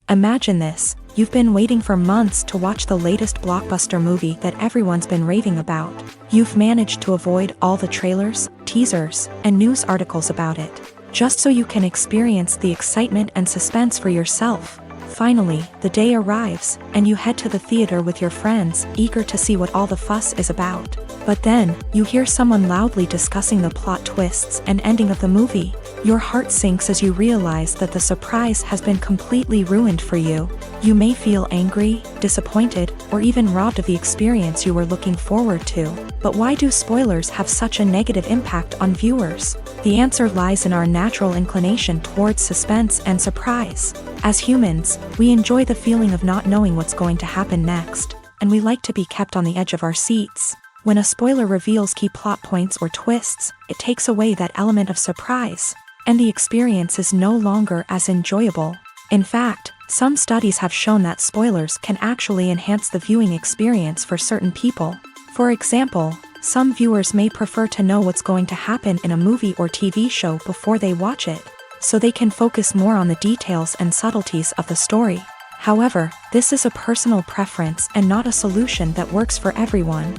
A: Imagine this: you've been waiting for months to watch the latest blockbuster movie that everyone's been raving about. You've managed to avoid all the trailers, teasers, and news articles about it, just so you can experience the excitement and suspense for yourself. Finally, the day arrives, and you head to the theater with your friends, eager to see what all the fuss is about. But then, you hear someone loudly discussing the plot twists and ending of the movie. Your heart sinks as you realize that the surprise has been completely ruined for you. You may feel angry, disappointed, or even robbed of the experience you were looking forward to. But why do spoilers have such a negative impact on viewers? The answer lies in our natural inclination towards suspense and surprise. As humans, we enjoy the feeling of not knowing what's going to happen next, and we like to be kept on the edge of our seats. When a spoiler reveals key plot points or twists, it takes away that element of surprise, and the experience is no longer as enjoyable. In fact, some studies have shown that spoilers can actually enhance the viewing experience for certain people. For example, some viewers may prefer to know what's going to happen in a movie or TV show before they watch it, so they can focus more on the details and subtleties of the story. However, this is a personal preference and not a solution that works for everyone.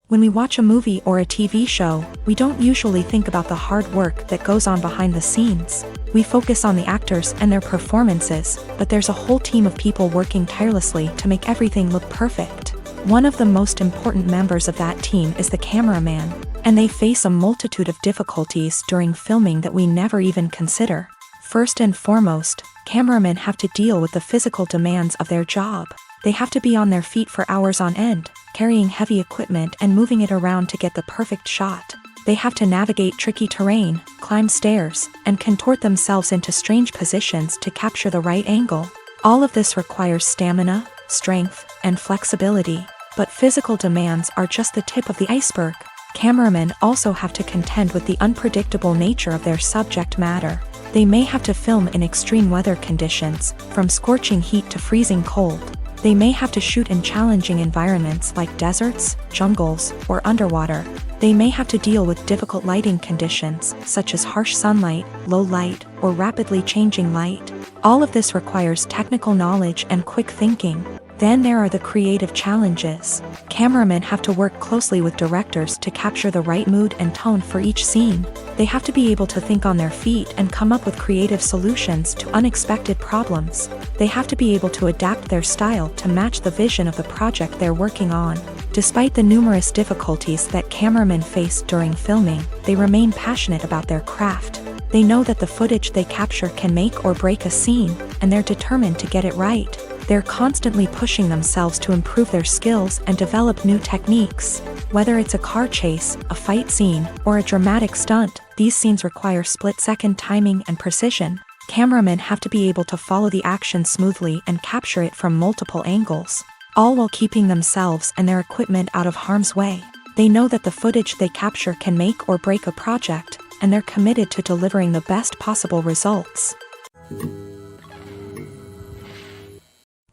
A: When we watch a movie or a TV show, we don't usually think about the hard work that goes on behind the scenes. We focus on the actors and their performances, but there's a whole team of people working tirelessly to make everything look perfect. One of the most important members of that team is the cameraman, and they face a multitude of difficulties during filming that we never even consider. First and foremost, cameramen have to deal with the physical demands of their job. They have to be on their feet for hours on end, carrying heavy equipment and moving it around to get the perfect shot. They have to navigate tricky terrain, climb stairs, and contort themselves into strange positions to capture the right angle. All of this requires stamina, strength, and flexibility. But physical demands are just the tip of the iceberg. Cameramen also have to contend with the unpredictable nature of their subject matter. They may have to film in extreme weather conditions, from scorching heat to freezing cold. They may have to shoot in challenging environments like deserts, jungles, or underwater. They may have to deal with difficult lighting conditions, such as harsh sunlight, low light, or rapidly changing light. All of this requires technical knowledge and quick thinking. Then there are the creative challenges. Cameramen have to work closely with directors to capture the right mood and tone for each scene. They have to be able to think on their feet and come up with creative solutions to unexpected problems. They have to be able to adapt their style to match the vision of the project they're working on. Despite the numerous difficulties that cameramen face during filming, they remain passionate about their craft. They know that the footage they capture can make or break a scene, and they're determined to get it right. They're constantly pushing themselves to improve their skills and develop new techniques. Whether it's a car chase, a fight scene, or a dramatic stunt, these scenes require split-second timing and precision. Cameramen have to be able to follow the action smoothly and capture it from multiple angles, all while keeping themselves and their equipment out of harm's way. They know that the footage they capture can make or break a project, and they're committed to delivering the best possible results.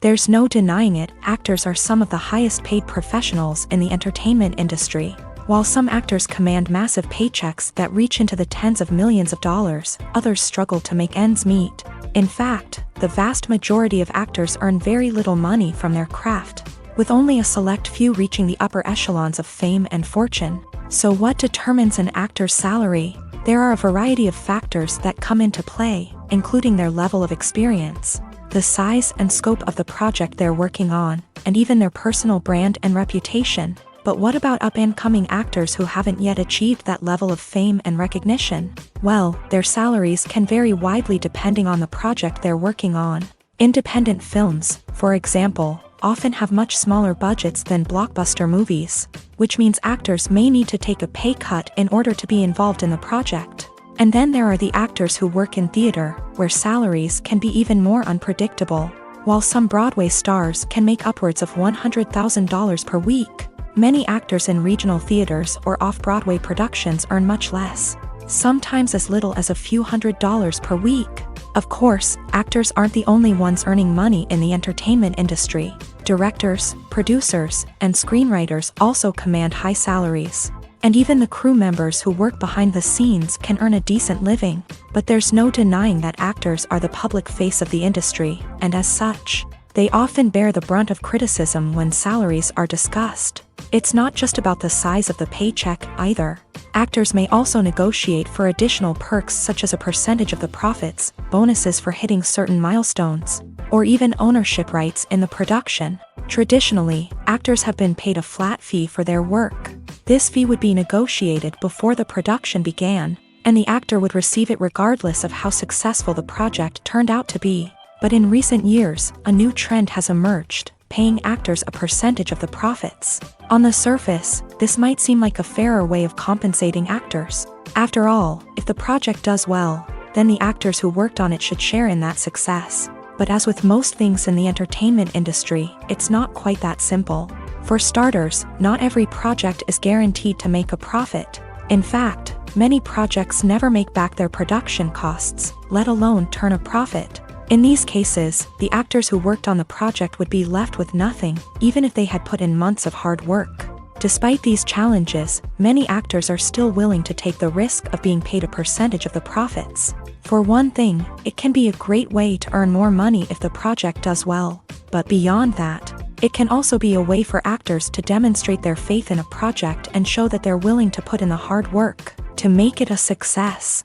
A: There's no denying it, actors are some of the highest paid professionals in the entertainment industry. While some actors command massive paychecks that reach into the tens of millions of dollars, others struggle to make ends meet. In fact, the vast majority of actors earn very little money from their craft, with only a select few reaching the upper echelons of fame and fortune. So what determines an actor's salary? There are a variety of factors that come into play, including their level of experience, the size and scope of the project they're working on, and even their personal brand and reputation. But what about up-and-coming actors who haven't yet achieved that level of fame and recognition? Well, their salaries can vary widely depending on the project they're working on. Independent films, for example, often have much smaller budgets than blockbuster movies, which means actors may need to take a pay cut in order to be involved in the project. And then there are the actors who work in theater, where salaries can be even more unpredictable. While some Broadway stars can make upwards of $100,000 per week, many actors in regional theaters or off-Broadway productions earn much less, sometimes as little as a few $100s per week. Of course, actors aren't the only ones earning money in the entertainment industry. Directors, producers, and screenwriters also command high salaries. And even the crew members who work behind the scenes can earn a decent living. But there's no denying that actors are the public face of the industry, and as such, they often bear the brunt of criticism when salaries are discussed. It's not just about the size of the paycheck, either. Actors may also negotiate for additional perks such as a percentage of the profits, bonuses for hitting certain milestones, or even ownership rights in the production. Traditionally, actors have been paid a flat fee for their work. This fee would be negotiated before the production began, and the actor would receive it regardless of how successful the project turned out to be. But in recent years, a new trend has emerged, paying actors a percentage of the profits. On the surface, this might seem like a fairer way of compensating actors. After all, if the project does well, then the actors who worked on it should share in that success. But as with most things in the entertainment industry, it's not quite that simple. For starters, not every project is guaranteed to make a profit. In fact, many projects never make back their production costs, let alone turn a profit. In these cases, the actors who worked on the project would be left with nothing, even if they had put in months of hard work. Despite these challenges, many actors are still willing to take the risk of being paid a percentage of the profits. For one thing, it can be a great way to earn more money if the project does well. But beyond that, it can also be a way for actors to demonstrate their faith in a project and show that they're willing to put in the hard work to make it a success.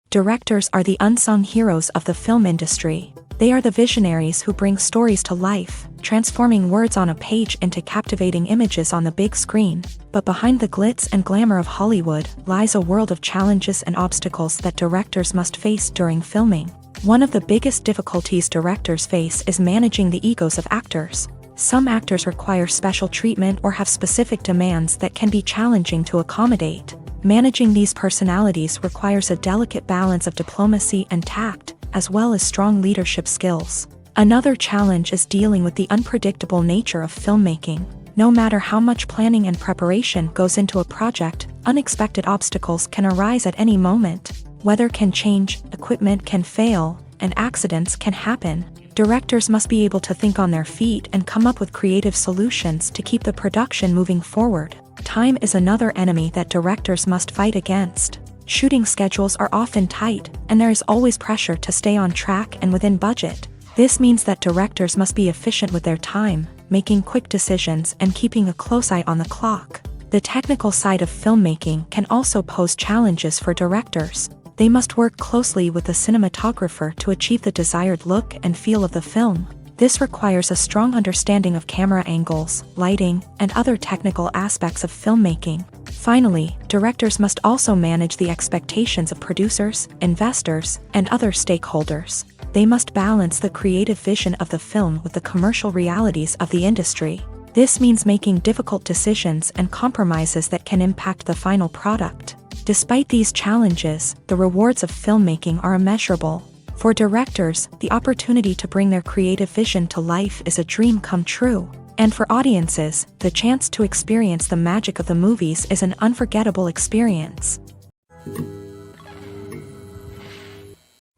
A: Directors are the unsung heroes of the film industry. They are the visionaries who bring stories to life, transforming words on a page into captivating images on the big screen. But behind the glitz and glamour of Hollywood lies a world of challenges and obstacles that directors must face during filming. One of the biggest difficulties directors face is managing the egos of actors. Some actors require special treatment or have specific demands that can be challenging to accommodate. Managing these personalities requires a delicate balance of diplomacy and tact, as well as strong leadership skills. Another challenge is dealing with the unpredictable nature of filmmaking. No matter how much planning and preparation goes into a project, unexpected obstacles can arise at any moment. Weather can change, equipment can fail, and accidents can happen. Directors must be able to think on their feet and come up with creative solutions to keep the production moving forward. Time is another enemy that directors must fight against. Shooting schedules are often tight, and there is always pressure to stay on track and within budget. This means that directors must be efficient with their time, making quick decisions and keeping a close eye on the clock. The technical side of filmmaking can also pose challenges for directors. They must work closely with the cinematographer to achieve the desired look and feel of the film. This requires a strong understanding of camera angles, lighting, and other technical aspects of filmmaking. Finally, directors must also manage the expectations of producers, investors, and other stakeholders. They must balance the creative vision of the film with the commercial realities of the industry. This means making difficult decisions and compromises that can impact the final product. Despite these challenges, the rewards of filmmaking are immeasurable. For directors, the opportunity to bring their creative vision to life is a dream come true. And for audiences, the chance to experience the magic of the movies is an unforgettable experience.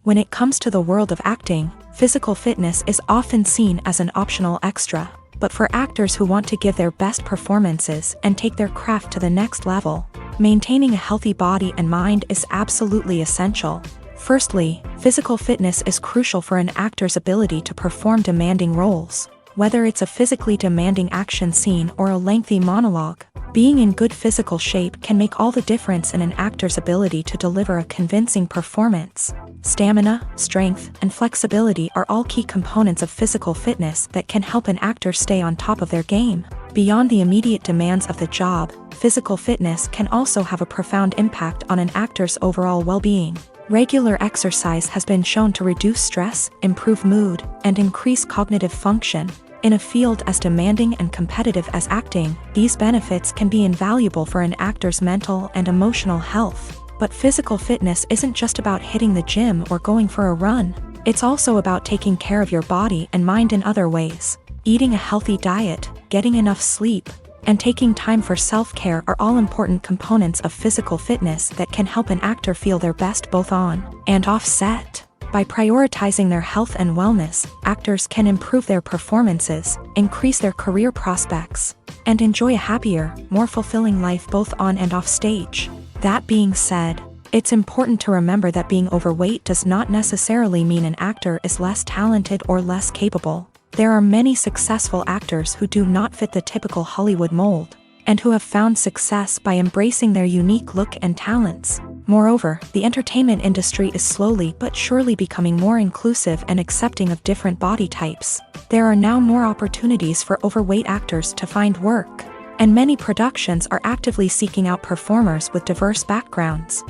A: When it comes to the world of acting, physical fitness is often seen as an optional extra. But for actors who want to give their best performances and take their craft to the next level, maintaining a healthy body and mind is absolutely essential. Firstly, physical fitness is crucial for an actor's ability to perform demanding roles. Whether it's a physically demanding action scene or a lengthy monologue, being in good physical shape can make all the difference in an actor's ability to deliver a convincing performance. Stamina, strength, and flexibility are all key components of physical fitness that can help an actor stay on top of their game. Beyond the immediate demands of the job, physical fitness can also have a profound impact on an actor's overall well-being. Regular exercise has been shown to reduce stress, improve mood, and increase cognitive function. In a field as demanding and competitive as acting, these benefits can be invaluable for an actor's mental and emotional health. But physical fitness isn't just about hitting the gym or going for a run. It's also about taking care of your body and mind in other ways. Eating a healthy diet, getting enough sleep, and taking time for self-care are all important components of physical fitness that can help an actor feel their best both on and off set. By prioritizing their health and wellness, actors can improve their performances, increase their career prospects, and enjoy a happier, more fulfilling life both on and off stage. That being said, it's important to remember that being overweight does not necessarily mean an actor is less talented or less capable. There are many successful actors who do not fit the typical Hollywood mold, and who have found success by embracing their unique look and talents. Moreover, the entertainment industry is slowly but surely becoming more inclusive and accepting of different body types. There are now more opportunities for overweight actors to find work, and many productions are actively seeking out performers with diverse backgrounds.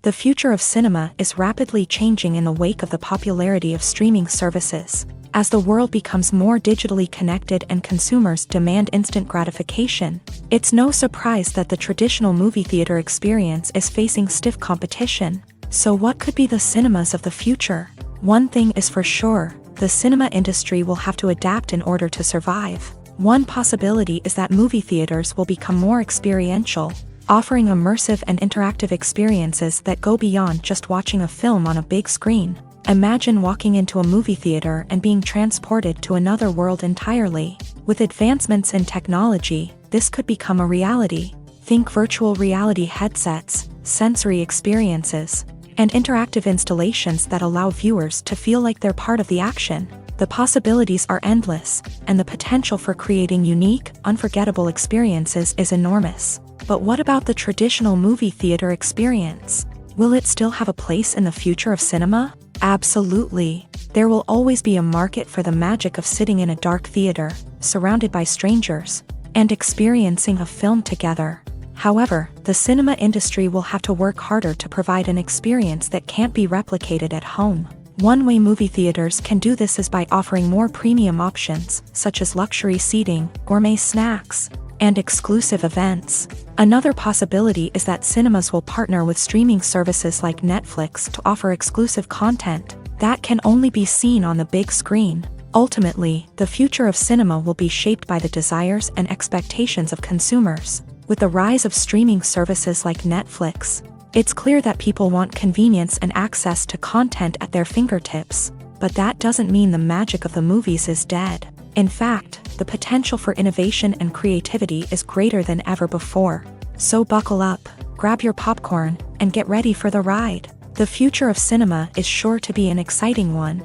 A: The future of cinema is rapidly changing in the wake of the popularity of streaming services. As the world becomes more digitally connected and consumers demand instant gratification, it's no surprise that the traditional movie theater experience is facing stiff competition. So what could be the cinemas of the future? One thing is for sure, the cinema industry will have to adapt in order to survive. One possibility is that movie theaters will become more experiential, offering immersive and interactive experiences that go beyond just watching a film on a big screen. Imagine walking into a movie theater and being transported to another world entirely. With advancements in technology, this could become a reality. Think virtual reality headsets, sensory experiences, and interactive installations that allow viewers to feel like they're part of the action. The possibilities are endless, and the potential for creating unique, unforgettable experiences is enormous. But what about the traditional movie theater experience? Will it still have a place in the future of cinema? Absolutely. There will always be a market for the magic of sitting in a dark theater, surrounded by strangers, and experiencing a film together. However, the cinema industry will have to work harder to provide an experience that can't be replicated at home. One way movie theaters can do this is by offering more premium options, such as luxury seating, gourmet snacks, and exclusive events. Another possibility is that cinemas will partner with streaming services like Netflix to offer exclusive content that can only be seen on the big screen. Ultimately, the future of cinema will be shaped by the desires and expectations of consumers. With the rise of streaming services like Netflix, it's clear that people want convenience and access to content at their fingertips. But that doesn't mean the magic of the movies is dead. In fact, the potential for innovation and creativity is greater than ever before. So buckle up, grab your popcorn, and get ready for the ride. The future of cinema is sure to be an exciting one.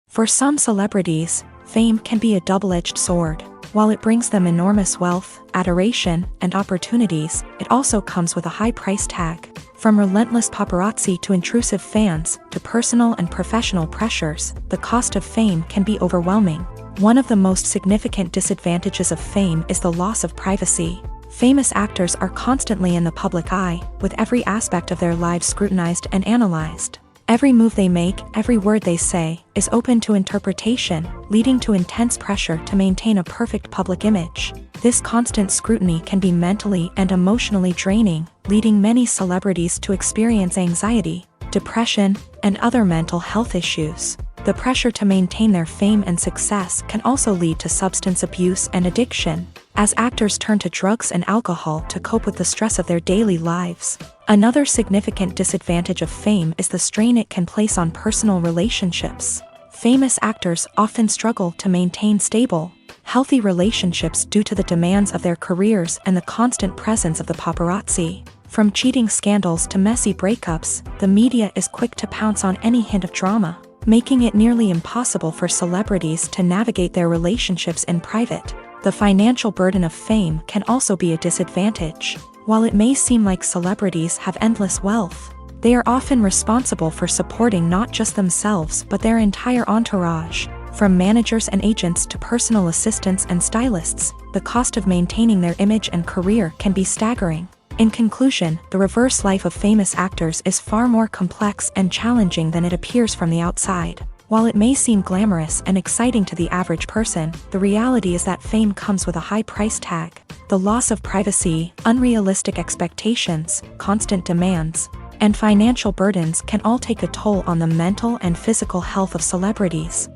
A: For some celebrities, fame can be a double-edged sword. While it brings them enormous wealth, adoration, and opportunities, it also comes with a high price tag. From relentless paparazzi to intrusive fans, to personal and professional pressures, the cost of fame can be overwhelming. One of the most significant disadvantages of fame is the loss of privacy. Famous actors are constantly in the public eye, with every aspect of their lives scrutinized and analyzed. Every move they make, every word they say, is open to interpretation, leading to intense pressure to maintain a perfect public image. This constant scrutiny can be mentally and emotionally draining, leading many celebrities to experience anxiety, depression, and other mental health issues. The pressure to maintain their fame and success can also lead to substance abuse and addiction, as actors turn to drugs and alcohol to cope with the stress of their daily lives. Another significant disadvantage of fame is the strain it can place on personal relationships. Famous actors often struggle to maintain stable, healthy relationships due to the demands of their careers and the constant presence of the paparazzi. From cheating scandals to messy breakups, the media is quick to pounce on any hint of drama, making it nearly impossible for celebrities to navigate their relationships in private. The financial burden of fame can also be a disadvantage. While it may seem like celebrities have endless wealth, they are often responsible for supporting not just themselves but their entire entourage. From managers and agents to personal assistants and stylists, the cost of maintaining their image and career can be staggering. In conclusion, the reverse life of famous actors is far more complex and challenging than it appears from the outside. While it may seem glamorous and exciting to the average person, the reality is that fame comes with a high price tag. The loss of privacy, unrealistic expectations, constant demands, and financial burdens can all take a toll on the mental and physical health of celebrities.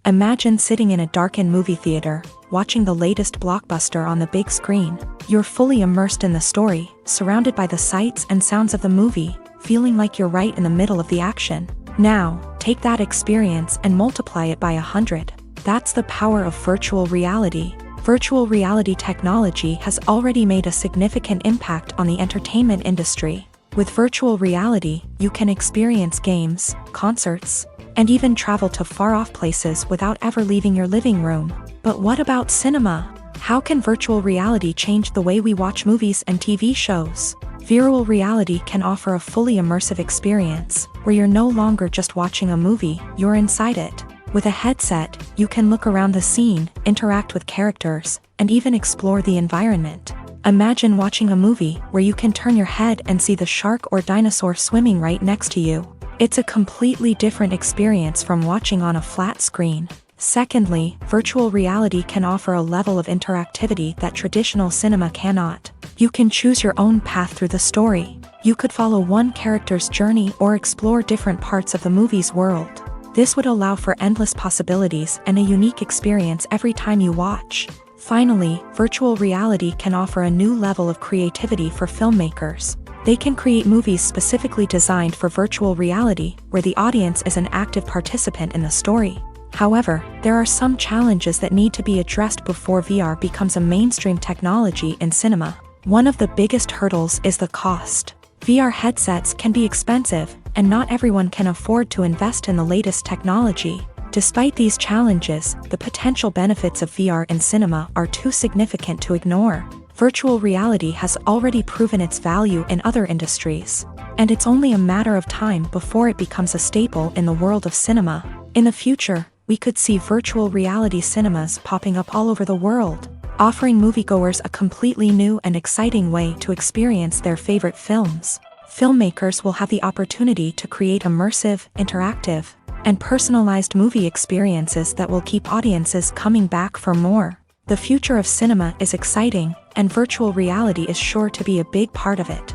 A: Imagine sitting in a darkened movie theater, watching the latest blockbuster on the big screen. You're fully immersed in the story, surrounded by the sights and sounds of the movie, feeling like you're right in the middle of the action. Now, take that experience and multiply it by 100. That's the power of virtual reality. Virtual reality technology has already made a significant impact on the entertainment industry. With virtual reality, you can experience games, concerts, and even travel to far-off places without ever leaving your living room. But what about cinema? How can virtual reality change the way we watch movies and TV shows? Virtual reality can offer a fully immersive experience, where you're no longer just watching a movie, you're inside it. With a headset, you can look around the scene, interact with characters, and even explore the environment. Imagine watching a movie where you can turn your head and see the shark or dinosaur swimming right next to you. It's a completely different experience from watching on a flat screen. Secondly, virtual reality can offer a level of interactivity that traditional cinema cannot. You can choose your own path through the story. You could follow one character's journey or explore different parts of the movie's world. This would allow for endless possibilities and a unique experience every time you watch. Finally, virtual reality can offer a new level of creativity for filmmakers. They can create movies specifically designed for virtual reality, where the audience is an active participant in the story. However, there are some challenges that need to be addressed before VR becomes a mainstream technology in cinema. One of the biggest hurdles is the cost. VR headsets can be expensive, and not everyone can afford to invest in the latest technology. Despite these challenges, the potential benefits of VR in cinema are too significant to ignore. Virtual reality has already proven its value in other industries, and it's only a matter of time before it becomes a staple in the world of cinema. In the future, we could see virtual reality cinemas popping up all over the world, offering moviegoers a completely new and exciting way to experience their favorite films. Filmmakers will have the opportunity to create immersive, interactive, and personalized movie experiences that will keep audiences coming back for more. The future of cinema is exciting, and virtual reality is sure to be a big part of it.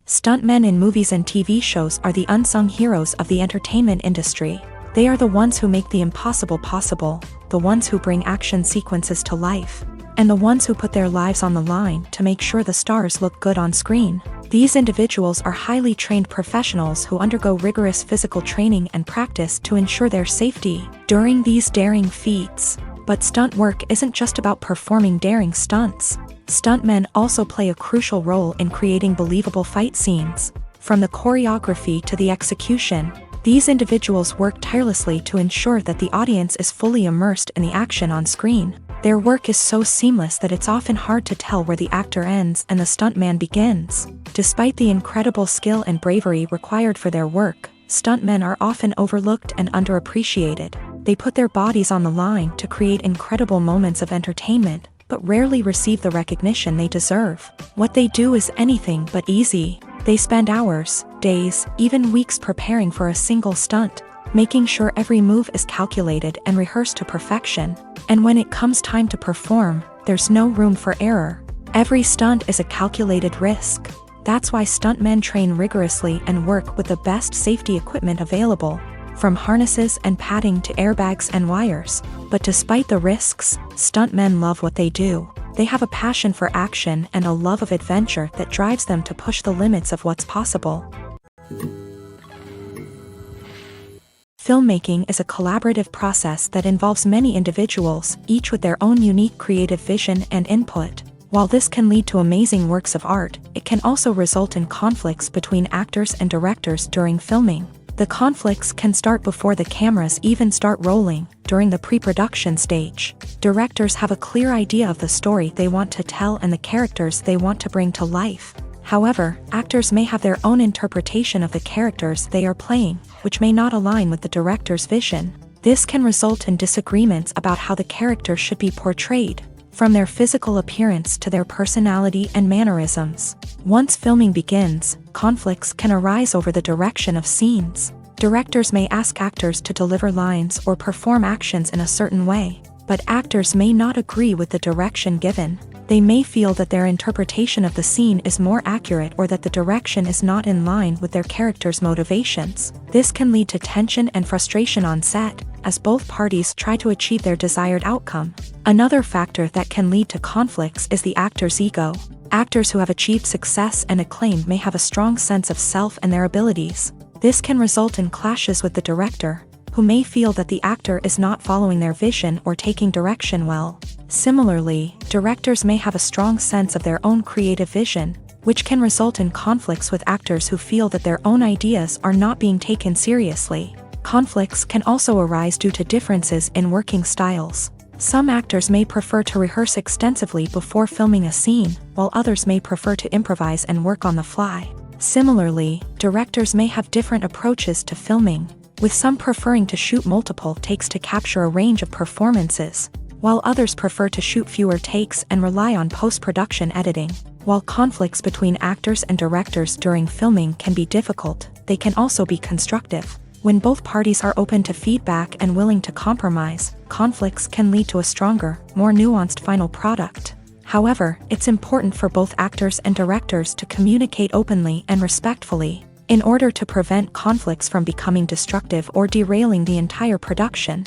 A: Stuntmen in movies and TV shows are the unsung heroes of the entertainment industry. They are the ones who make the impossible possible, the ones who bring action sequences to life, and the ones who put their lives on the line to make sure the stars look good on screen. These individuals are highly trained professionals who undergo rigorous physical training and practice to ensure their safety during these daring feats. But stunt work isn't just about performing daring stunts. Stuntmen also play a crucial role in creating believable fight scenes. From the choreography to the execution, these individuals work tirelessly to ensure that the audience is fully immersed in the action on screen. Their work is so seamless that it's often hard to tell where the actor ends and the stuntman begins. Despite the incredible skill and bravery required for their work, stuntmen are often overlooked and underappreciated. They put their bodies on the line to create incredible moments of entertainment, but rarely receive the recognition they deserve. What they do is anything but easy. They spend hours, days, even weeks preparing for a single stunt, making sure every move is calculated and rehearsed to perfection. And when it comes time to perform, there's no room for error. Every stunt is a calculated risk. That's why stuntmen train rigorously and work with the best safety equipment available, from harnesses and padding to airbags and wires. But despite the risks, stuntmen love what they do. They have a passion for action and a love of adventure that drives them to push the limits of what's possible. Filmmaking is a collaborative process that involves many individuals, each with their own unique creative vision and input. While this can lead to amazing works of art, it can also result in conflicts between actors and directors during filming. The conflicts can start before the cameras even start rolling, during the pre-production stage. Directors have a clear idea of the story they want to tell and the characters they want to bring to life. However, actors may have their own interpretation of the characters they are playing, which may not align with the director's vision. This can result in disagreements about how the character should be portrayed, from their physical appearance to their personality and mannerisms. Once filming begins, conflicts can arise over the direction of scenes. Directors may ask actors to deliver lines or perform actions in a certain way, but actors may not agree with the direction given. They may feel that their interpretation of the scene is more accurate or that the direction is not in line with their character's motivations. This can lead to tension and frustration on set, as both parties try to achieve their desired outcome. Another factor that can lead to conflicts is the actor's ego. Actors who have achieved success and acclaim may have a strong sense of self and their abilities. This can result in clashes with the director, who may feel that the actor is not following their vision or taking direction well. Similarly, directors may have a strong sense of their own creative vision, which can result in conflicts with actors who feel that their own ideas are not being taken seriously. Conflicts can also arise due to differences in working styles. Some actors may prefer to rehearse extensively before filming a scene, while others may prefer to improvise and work on the fly. Similarly, directors may have different approaches to filming, with some preferring to shoot multiple takes to capture a range of performances, while others prefer to shoot fewer takes and rely on post-production editing. While conflicts between actors and directors during filming can be difficult, they can also be constructive. When both parties are open to feedback and willing to compromise, conflicts can lead to a stronger, more nuanced final product. However, it's important for both actors and directors to communicate openly and respectfully, in order to prevent conflicts from becoming destructive or derailing the entire production.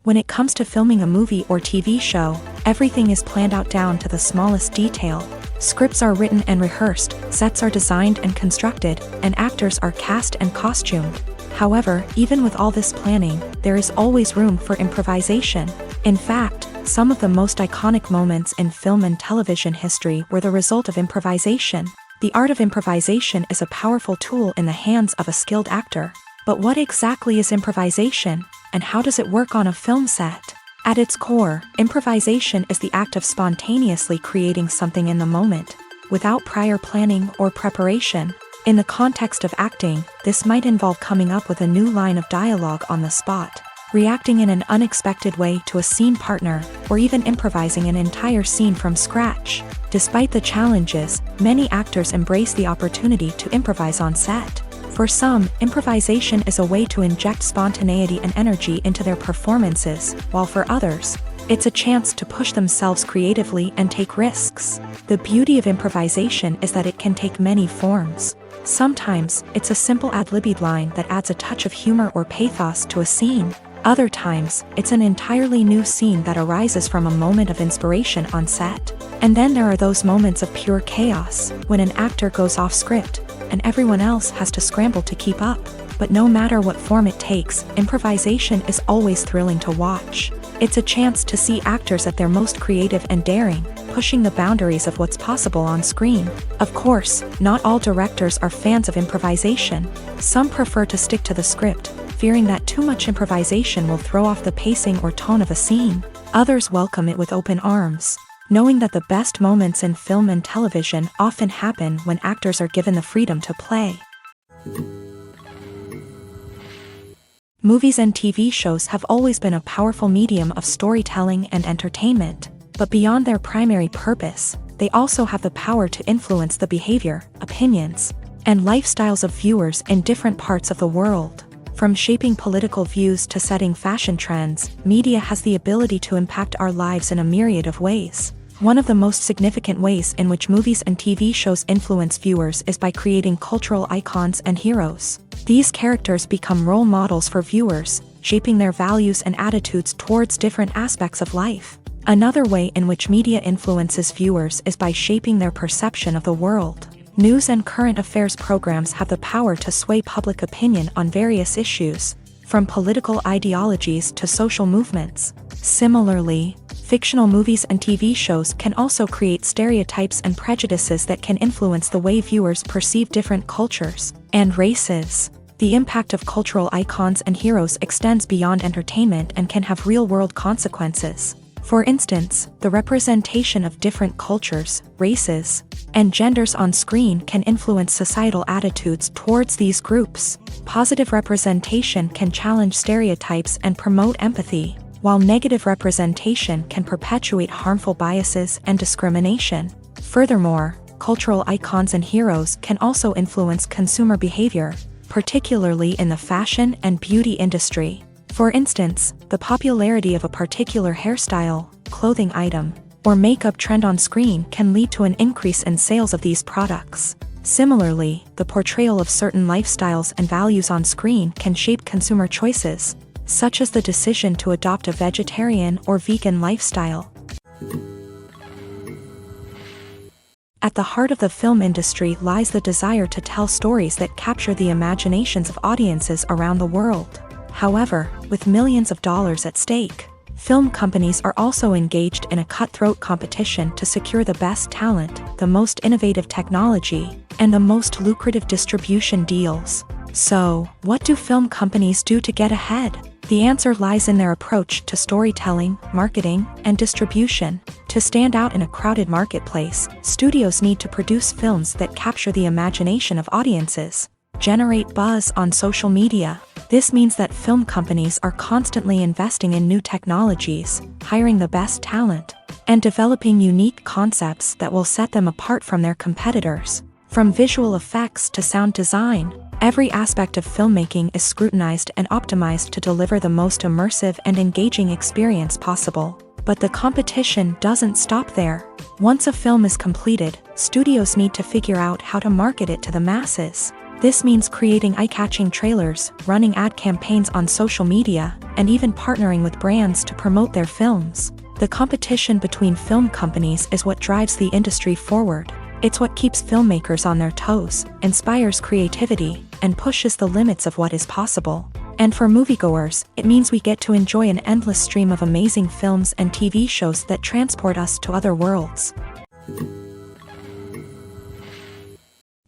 A: When it comes to filming a movie or TV show, everything is planned out down to the smallest detail. Scripts are written and rehearsed, sets are designed and constructed, and actors are cast and costumed. However, even with all this planning, there is always room for improvisation. In fact, some of the most iconic moments in film and television history were the result of improvisation. The art of improvisation is a powerful tool in the hands of a skilled actor. But what exactly is improvisation, and how does it work on a film set? At its core, improvisation is the act of spontaneously creating something in the moment, without prior planning or preparation. In the context of acting, this might involve coming up with a new line of dialogue on the spot, reacting in an unexpected way to a scene partner, or even improvising an entire scene from scratch. Despite the challenges, many actors embrace the opportunity to improvise on set. For some, improvisation is a way to inject spontaneity and energy into their performances, while for others, it's a chance to push themselves creatively and take risks. The beauty of improvisation is that it can take many forms. Sometimes, it's a simple ad-libbed line that adds a touch of humor or pathos to a scene. Other times, it's an entirely new scene that arises from a moment of inspiration on set. And then there are those moments of pure chaos, when an actor goes off script, and everyone else has to scramble to keep up. But no matter what form it takes, improvisation is always thrilling to watch. It's a chance to see actors at their most creative and daring, pushing the boundaries of what's possible on screen. Of course, not all directors are fans of improvisation. Some prefer to stick to the script, fearing that too much improvisation will throw off the pacing or tone of a scene. Others welcome it with open arms. knowing that the best moments in film and television often happen when actors are given the freedom to play. Movies and TV shows have always been a powerful medium of storytelling and entertainment, but beyond their primary purpose, they also have the power to influence the behavior, opinions, and lifestyles of viewers in different parts of the world. From shaping political views to setting fashion trends, media has the ability to impact our lives in a myriad of ways. One of the most significant ways in which movies and TV shows influence viewers is by creating cultural icons and heroes. These characters become role models for viewers, shaping their values and attitudes towards different aspects of life. Another way in which media influences viewers is by shaping their perception of the world. News and current affairs programs have the power to sway public opinion on various issues, from political ideologies to social movements. Similarly, fictional movies and TV shows can also create stereotypes and prejudices that can influence the way viewers perceive different cultures and races. The impact of cultural icons and heroes extends beyond entertainment and can have real-world consequences. For instance, the representation of different cultures, races, and genders on screen can influence societal attitudes towards these groups. Positive representation can challenge stereotypes and promote empathy, while negative representation can perpetuate harmful biases and discrimination. Furthermore, cultural icons and heroes can also influence consumer behavior, particularly in the fashion and beauty industry. For instance, the popularity of a particular hairstyle, clothing item, or makeup trend on screen can lead to an increase in sales of these products. Similarly, the portrayal of certain lifestyles and values on screen can shape consumer choices, such as the decision to adopt a vegetarian or vegan lifestyle. At the heart of the film industry lies the desire to tell stories that capture the imaginations of audiences around the world. However, with millions of dollars at stake, film companies are also engaged in a cutthroat competition to secure the best talent, the most innovative technology, and the most lucrative distribution deals. So, what do film companies do to get ahead? The answer lies in their approach to storytelling, marketing, and distribution. To stand out in a crowded marketplace, studios need to produce films that capture the imagination of audiences, generate buzz on social media. This means that film companies are constantly investing in new technologies, hiring the best talent, and developing unique concepts that will set them apart from their competitors. From visual effects to sound design, every aspect of filmmaking is scrutinized and optimized to deliver the most immersive and engaging experience possible. But the competition doesn't stop there. Once a film is completed, studios need to figure out how to market it to the masses. This means creating eye-catching trailers, running ad campaigns on social media, and even partnering with brands to promote their films. The competition between film companies is what drives the industry forward. It's what keeps filmmakers on their toes, inspires creativity, and pushes the limits of what is possible. And for moviegoers, it means we get to enjoy an endless stream of amazing films and TV shows that transport us to other worlds.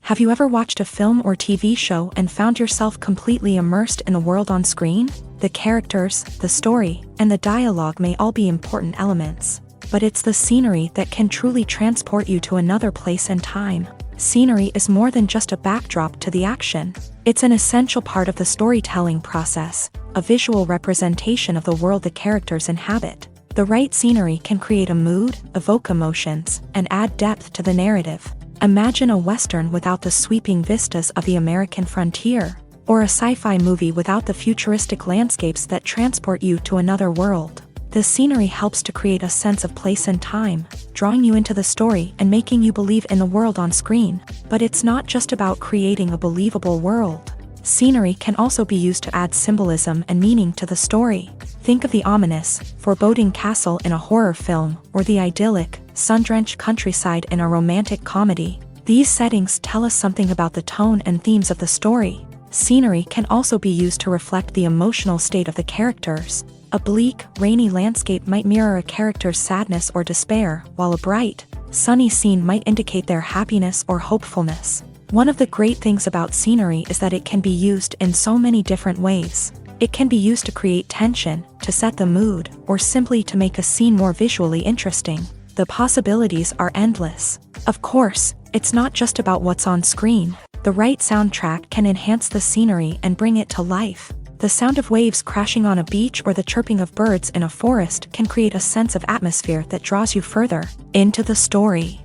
A: Have you ever watched a film or TV show and found yourself completely immersed in the world on screen? The characters, the story, and the dialogue may all be important elements, but it's the scenery that can truly transport you to another place and time. Scenery is more than just a backdrop to the action. It's an essential part of the storytelling process, a visual representation of the world the characters inhabit. The right scenery can create a mood, evoke emotions, and add depth to the narrative. Imagine a Western without the sweeping vistas of the American frontier, or a sci-fi movie without the futuristic landscapes that transport you to another world. The scenery helps to create a sense of place and time, drawing you into the story and making you believe in the world on screen. But it's not just about creating a believable world. Scenery can also be used to add symbolism and meaning to the story. Think of the ominous, foreboding castle in a horror film, or the idyllic, sun-drenched countryside in a romantic comedy. These settings tell us something about the tone and themes of the story. Scenery can also be used to reflect the emotional state of the characters. A bleak, rainy landscape might mirror a character's sadness or despair, while a bright, sunny scene might indicate their happiness or hopefulness. One of the great things about scenery is that it can be used in so many different ways. It can be used to create tension, to set the mood, or simply to make a scene more visually interesting. The possibilities are endless. Of course, it's not just about what's on screen. The right soundtrack can enhance the scenery and bring it to life. The sound of waves crashing on a beach or the chirping of birds in a forest can create a sense of atmosphere that draws you further into the story.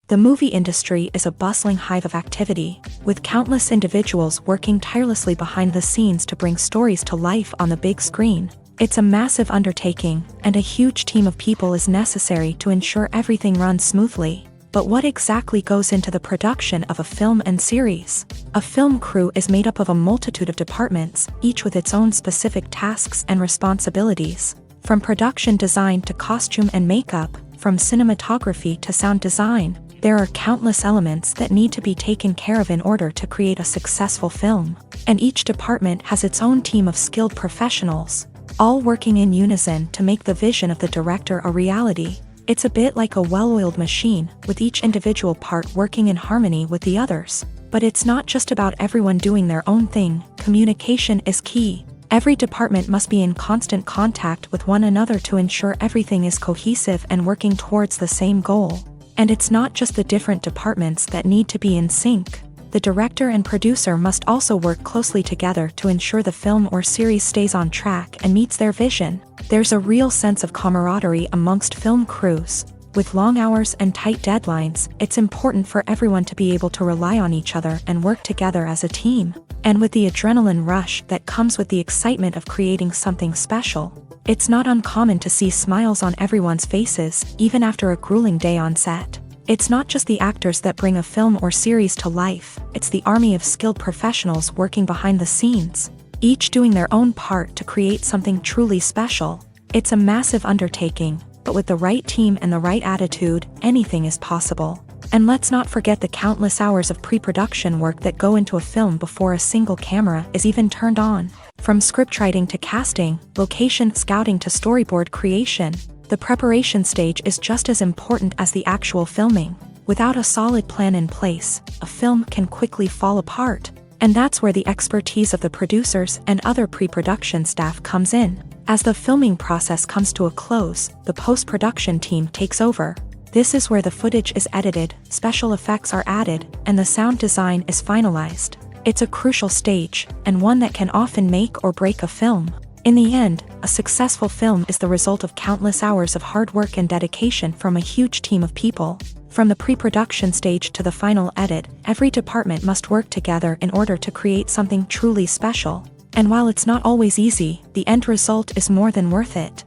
A: The movie industry is a bustling hive of activity, with countless individuals working tirelessly behind the scenes to bring stories to life on the big screen. It's a massive undertaking, and a huge team of people is necessary to ensure everything runs smoothly. But what exactly goes into the production of a film and series? A film crew is made up of a multitude of departments, each with its own specific tasks and responsibilities. From production design to costume and makeup, from cinematography to sound design, there are countless elements that need to be taken care of in order to create a successful film. And each department has its own team of skilled professionals, all working in unison to make the vision of the director a reality. It's a bit like a well-oiled machine, with each individual part working in harmony with the others. But it's not just about everyone doing their own thing. Communication is key. Every department must be in constant contact with one another to ensure everything is cohesive and working towards the same goal. And it's not just the different departments that need to be in sync. The director and producer must also work closely together to ensure the film or series stays on track and meets their vision. There's a real sense of camaraderie amongst film crews. With long hours and tight deadlines, it's important for everyone to be able to rely on each other and work together as a team. And with the adrenaline rush that comes with the excitement of creating something special, it's not uncommon to see smiles on everyone's faces, even after a grueling day on set. It's not just the actors that bring a film or series to life, it's the army of skilled professionals working behind the scenes, each doing their own part to create something truly special. It's a massive undertaking, but with the right team and the right attitude, anything is possible. And let's not forget the countless hours of pre-production work that go into a film before a single camera is even turned on. From scriptwriting to casting, location scouting to storyboard creation, the preparation stage is just as important as the actual filming. Without a solid plan in place, a film can quickly fall apart. And that's where the expertise of the producers and other pre-production staff comes in. As the filming process comes to a close, the post-production team takes over. This is where the footage is edited, special effects are added, and the sound design is finalized. It's a crucial stage, and one that can often make or break a film. In the end, a successful film is the result of countless hours of hard work and dedication from a huge team of people. From the pre-production stage to the final edit, every department must work together in order to create something truly special. And while it's not always easy, the end result is more than worth it.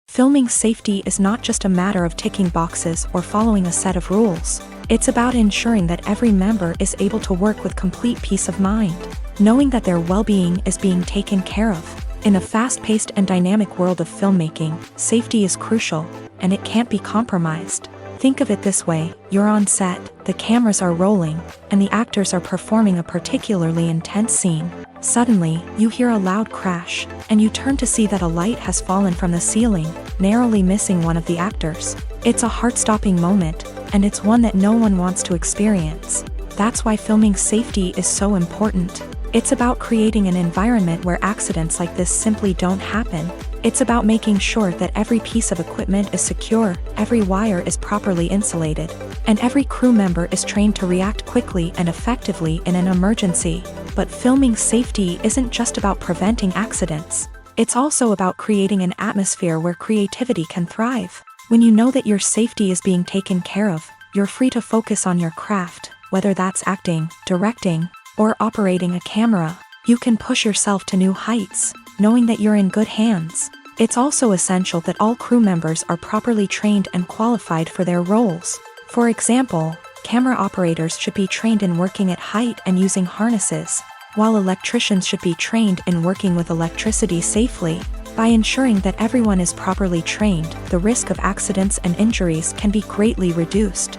A: Filming safety is not just a matter of ticking boxes or following a set of rules. It's about ensuring that every member is able to work with complete peace of mind, knowing that their well-being is being taken care of. In a fast-paced and dynamic world of filmmaking, safety is crucial, and it can't be compromised. Think of it this way: you're on set, the cameras are rolling, and the actors are performing a particularly intense scene. Suddenly, you hear a loud crash, and you turn to see that a light has fallen from the ceiling, narrowly missing one of the actors. It's a heart-stopping moment, and it's one that no one wants to experience. That's why filming safety is so important. It's about creating an environment where accidents like this simply don't happen. It's about making sure that every piece of equipment is secure, every wire is properly insulated, and every crew member is trained to react quickly and effectively in an emergency. But filming safety isn't just about preventing accidents. It's also about creating an atmosphere where creativity can thrive. When you know that your safety is being taken care of, you're free to focus on your craft, whether that's acting, directing, or operating a camera. You can push yourself to new heights, knowing that you're in good hands. It's also essential that all crew members are properly trained and qualified for their roles. For example, camera operators should be trained in working at height and using harnesses, while electricians should be trained in working with electricity safely. By ensuring that everyone is properly trained, the risk of accidents and injuries can be greatly reduced.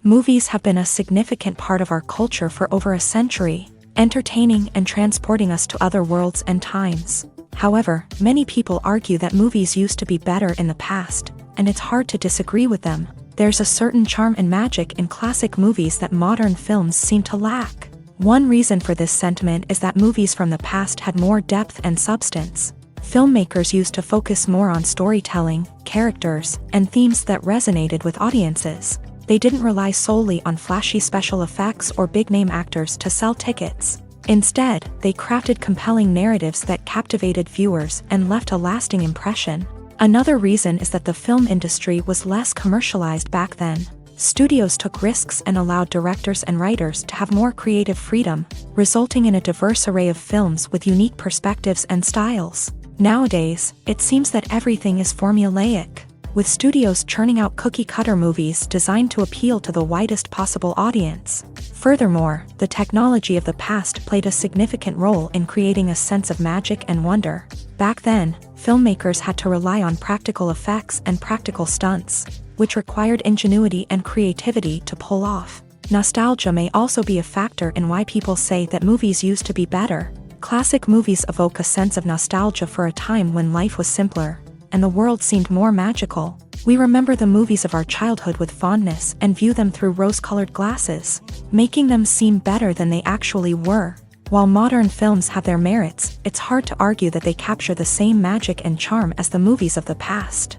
A: Movies have been a significant part of our culture for over a century, entertaining and transporting us to other worlds and times. However, many people argue that movies used to be better in the past, and it's hard to disagree with them. There's a certain charm and magic in classic movies that modern films seem to lack. One reason for this sentiment is that movies from the past had more depth and substance. Filmmakers used to focus more on storytelling, characters, and themes that resonated with audiences. They didn't rely solely on flashy special effects or big-name actors to sell tickets. Instead, they crafted compelling narratives that captivated viewers and left a lasting impression. Another reason is that the film industry was less commercialized back then. Studios took risks and allowed directors and writers to have more creative freedom, resulting in a diverse array of films with unique perspectives and styles. Nowadays, it seems that everything is formulaic, with studios churning out cookie-cutter movies designed to appeal to the widest possible audience. Furthermore, the technology of the past played a significant role in creating a sense of magic and wonder. Back then, filmmakers had to rely on practical effects and practical stunts, which required ingenuity and creativity to pull off. Nostalgia may also be a factor in why people say that movies used to be better. Classic movies evoke a sense of nostalgia for a time when life was simpler, and the world seemed more magical. We remember the movies of our childhood with fondness and view them through rose-colored glasses, making them seem better than they actually were. While modern films have their merits, it's hard to argue that they capture the same magic and charm as the movies of the past.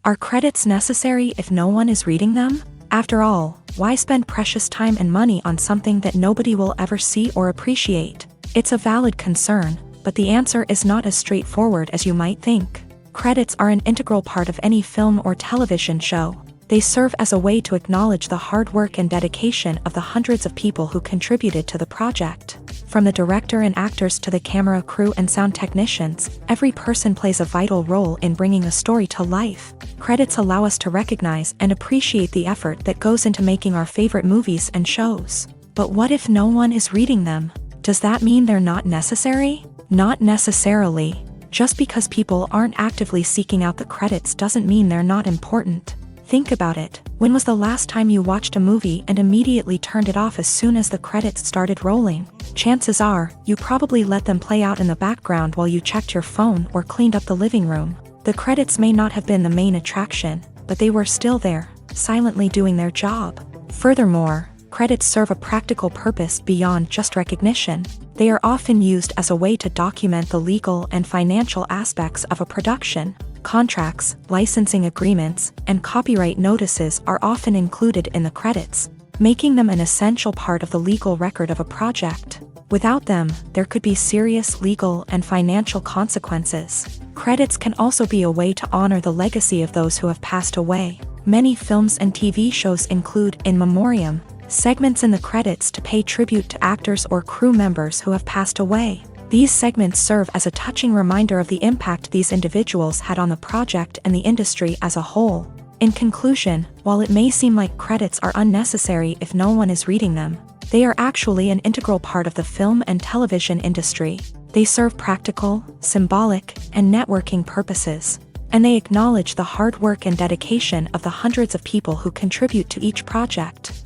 A: Are credits necessary if no one is reading them? After all, why spend precious time and money on something that nobody will ever see or appreciate? It's a valid concern, but the answer is not as straightforward as you might think. Credits are an integral part of any film or television show. They serve as a way to acknowledge the hard work and dedication of the hundreds of people who contributed to the project. From the director and actors to the camera crew and sound technicians, every person plays a vital role in bringing a story to life. Credits allow us to recognize and appreciate the effort that goes into making our favorite movies and shows. But what if no one is reading them? Does that mean they're not necessary? Not necessarily. Just because people aren't actively seeking out the credits doesn't mean they're not important. Think about it. When was the last time you watched a movie and immediately turned it off as soon as the credits started rolling? Chances are, you probably let them play out in the background while you checked your phone or cleaned up the living room. The credits may not have been the main attraction, but they were still there, silently doing their job. Furthermore, credits serve a practical purpose beyond just recognition. They are often used as a way to document the legal and financial aspects of a production. Contracts, licensing agreements, and copyright notices are often included in the credits, making them an essential part of the legal record of a project. Without them, there could be serious legal and financial consequences. Credits can also be a way to honor the legacy of those who have passed away. Many films and TV shows include in memoriam segments in the credits to pay tribute to actors or crew members who have passed away. These segments serve as a touching reminder of the impact these individuals had on the project and the industry as a whole. In conclusion, while it may seem like credits are unnecessary if no one is reading them, they are actually an integral part of the film and television industry. They serve practical, symbolic, and networking purposes, and they acknowledge the hard work and dedication of the hundreds of people who contribute to each project.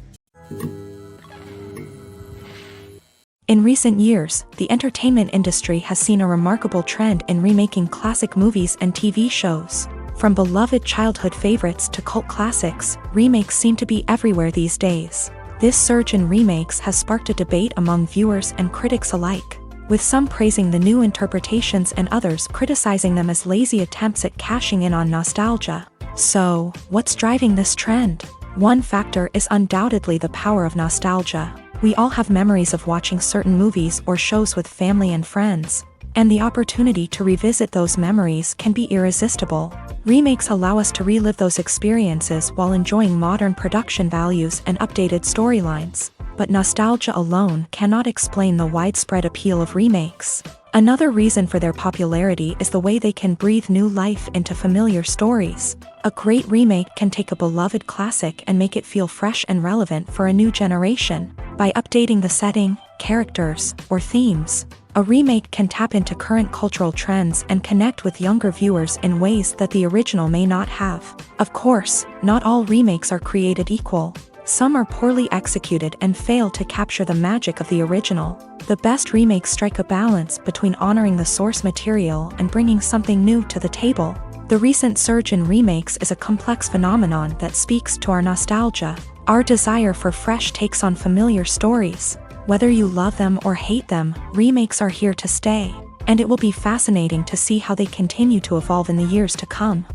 A: In recent years, the entertainment industry has seen a remarkable trend in remaking classic movies and TV shows. From beloved childhood favorites to cult classics, remakes seem to be everywhere these days. This surge in remakes has sparked a debate among viewers and critics alike, with some praising the new interpretations and others criticizing them as lazy attempts at cashing in on nostalgia. So, what's driving this trend? One factor is undoubtedly the power of nostalgia. We all have memories of watching certain movies or shows with family and friends, and the opportunity to revisit those memories can be irresistible. Remakes allow us to relive those experiences while enjoying modern production values and updated storylines. But nostalgia alone cannot explain the widespread appeal of remakes. Another reason for their popularity is the way they can breathe new life into familiar stories. A great remake can take a beloved classic and make it feel fresh and relevant for a new generation. By updating the setting, characters, or themes, a remake can tap into current cultural trends and connect with younger viewers in ways that the original may not have. Of course, not all remakes are created equal. Some are poorly executed and fail to capture the magic of the original. The best remakes strike a balance between honoring the source material and bringing something new to the table. The recent surge in remakes is a complex phenomenon that speaks to our nostalgia. Our desire for fresh takes on familiar stories. Whether you love them or hate them, remakes are here to stay, and it will be fascinating to see how they continue to evolve in the years to come.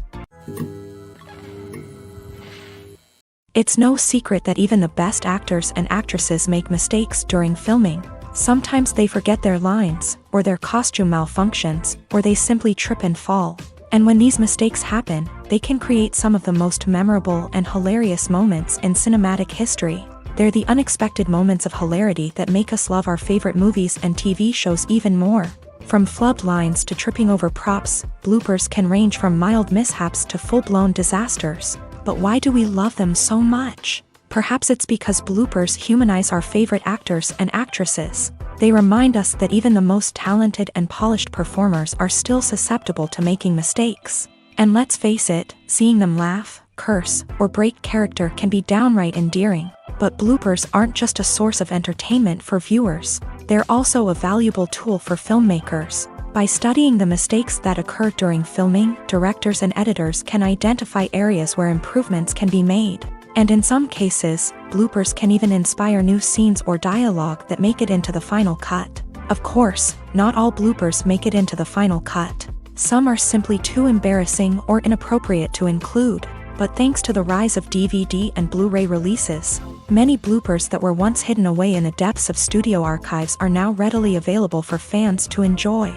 A: It's no secret that even the best actors and actresses make mistakes during filming. Sometimes they forget their lines, or their costume malfunctions, or they simply trip and fall. And when these mistakes happen, they can create some of the most memorable and hilarious moments in cinematic history. They're the unexpected moments of hilarity that make us love our favorite movies and TV shows even more. From flubbed lines to tripping over props, bloopers can range from mild mishaps to full-blown disasters. But why do we love them so much? Perhaps it's because bloopers humanize our favorite actors and actresses. They remind us that even the most talented and polished performers are still susceptible to making mistakes. And let's face it, seeing them laugh, curse, or break character can be downright endearing. But bloopers aren't just a source of entertainment for viewers. They're also a valuable tool for filmmakers. By studying the mistakes that occur during filming, directors and editors can identify areas where improvements can be made. And in some cases, bloopers can even inspire new scenes or dialogue that make it into the final cut. Of course, not all bloopers make it into the final cut. Some are simply too embarrassing or inappropriate to include. But thanks to the rise of DVD and Blu-ray releases, many bloopers that were once hidden away in the depths of studio archives are now readily available for fans to enjoy.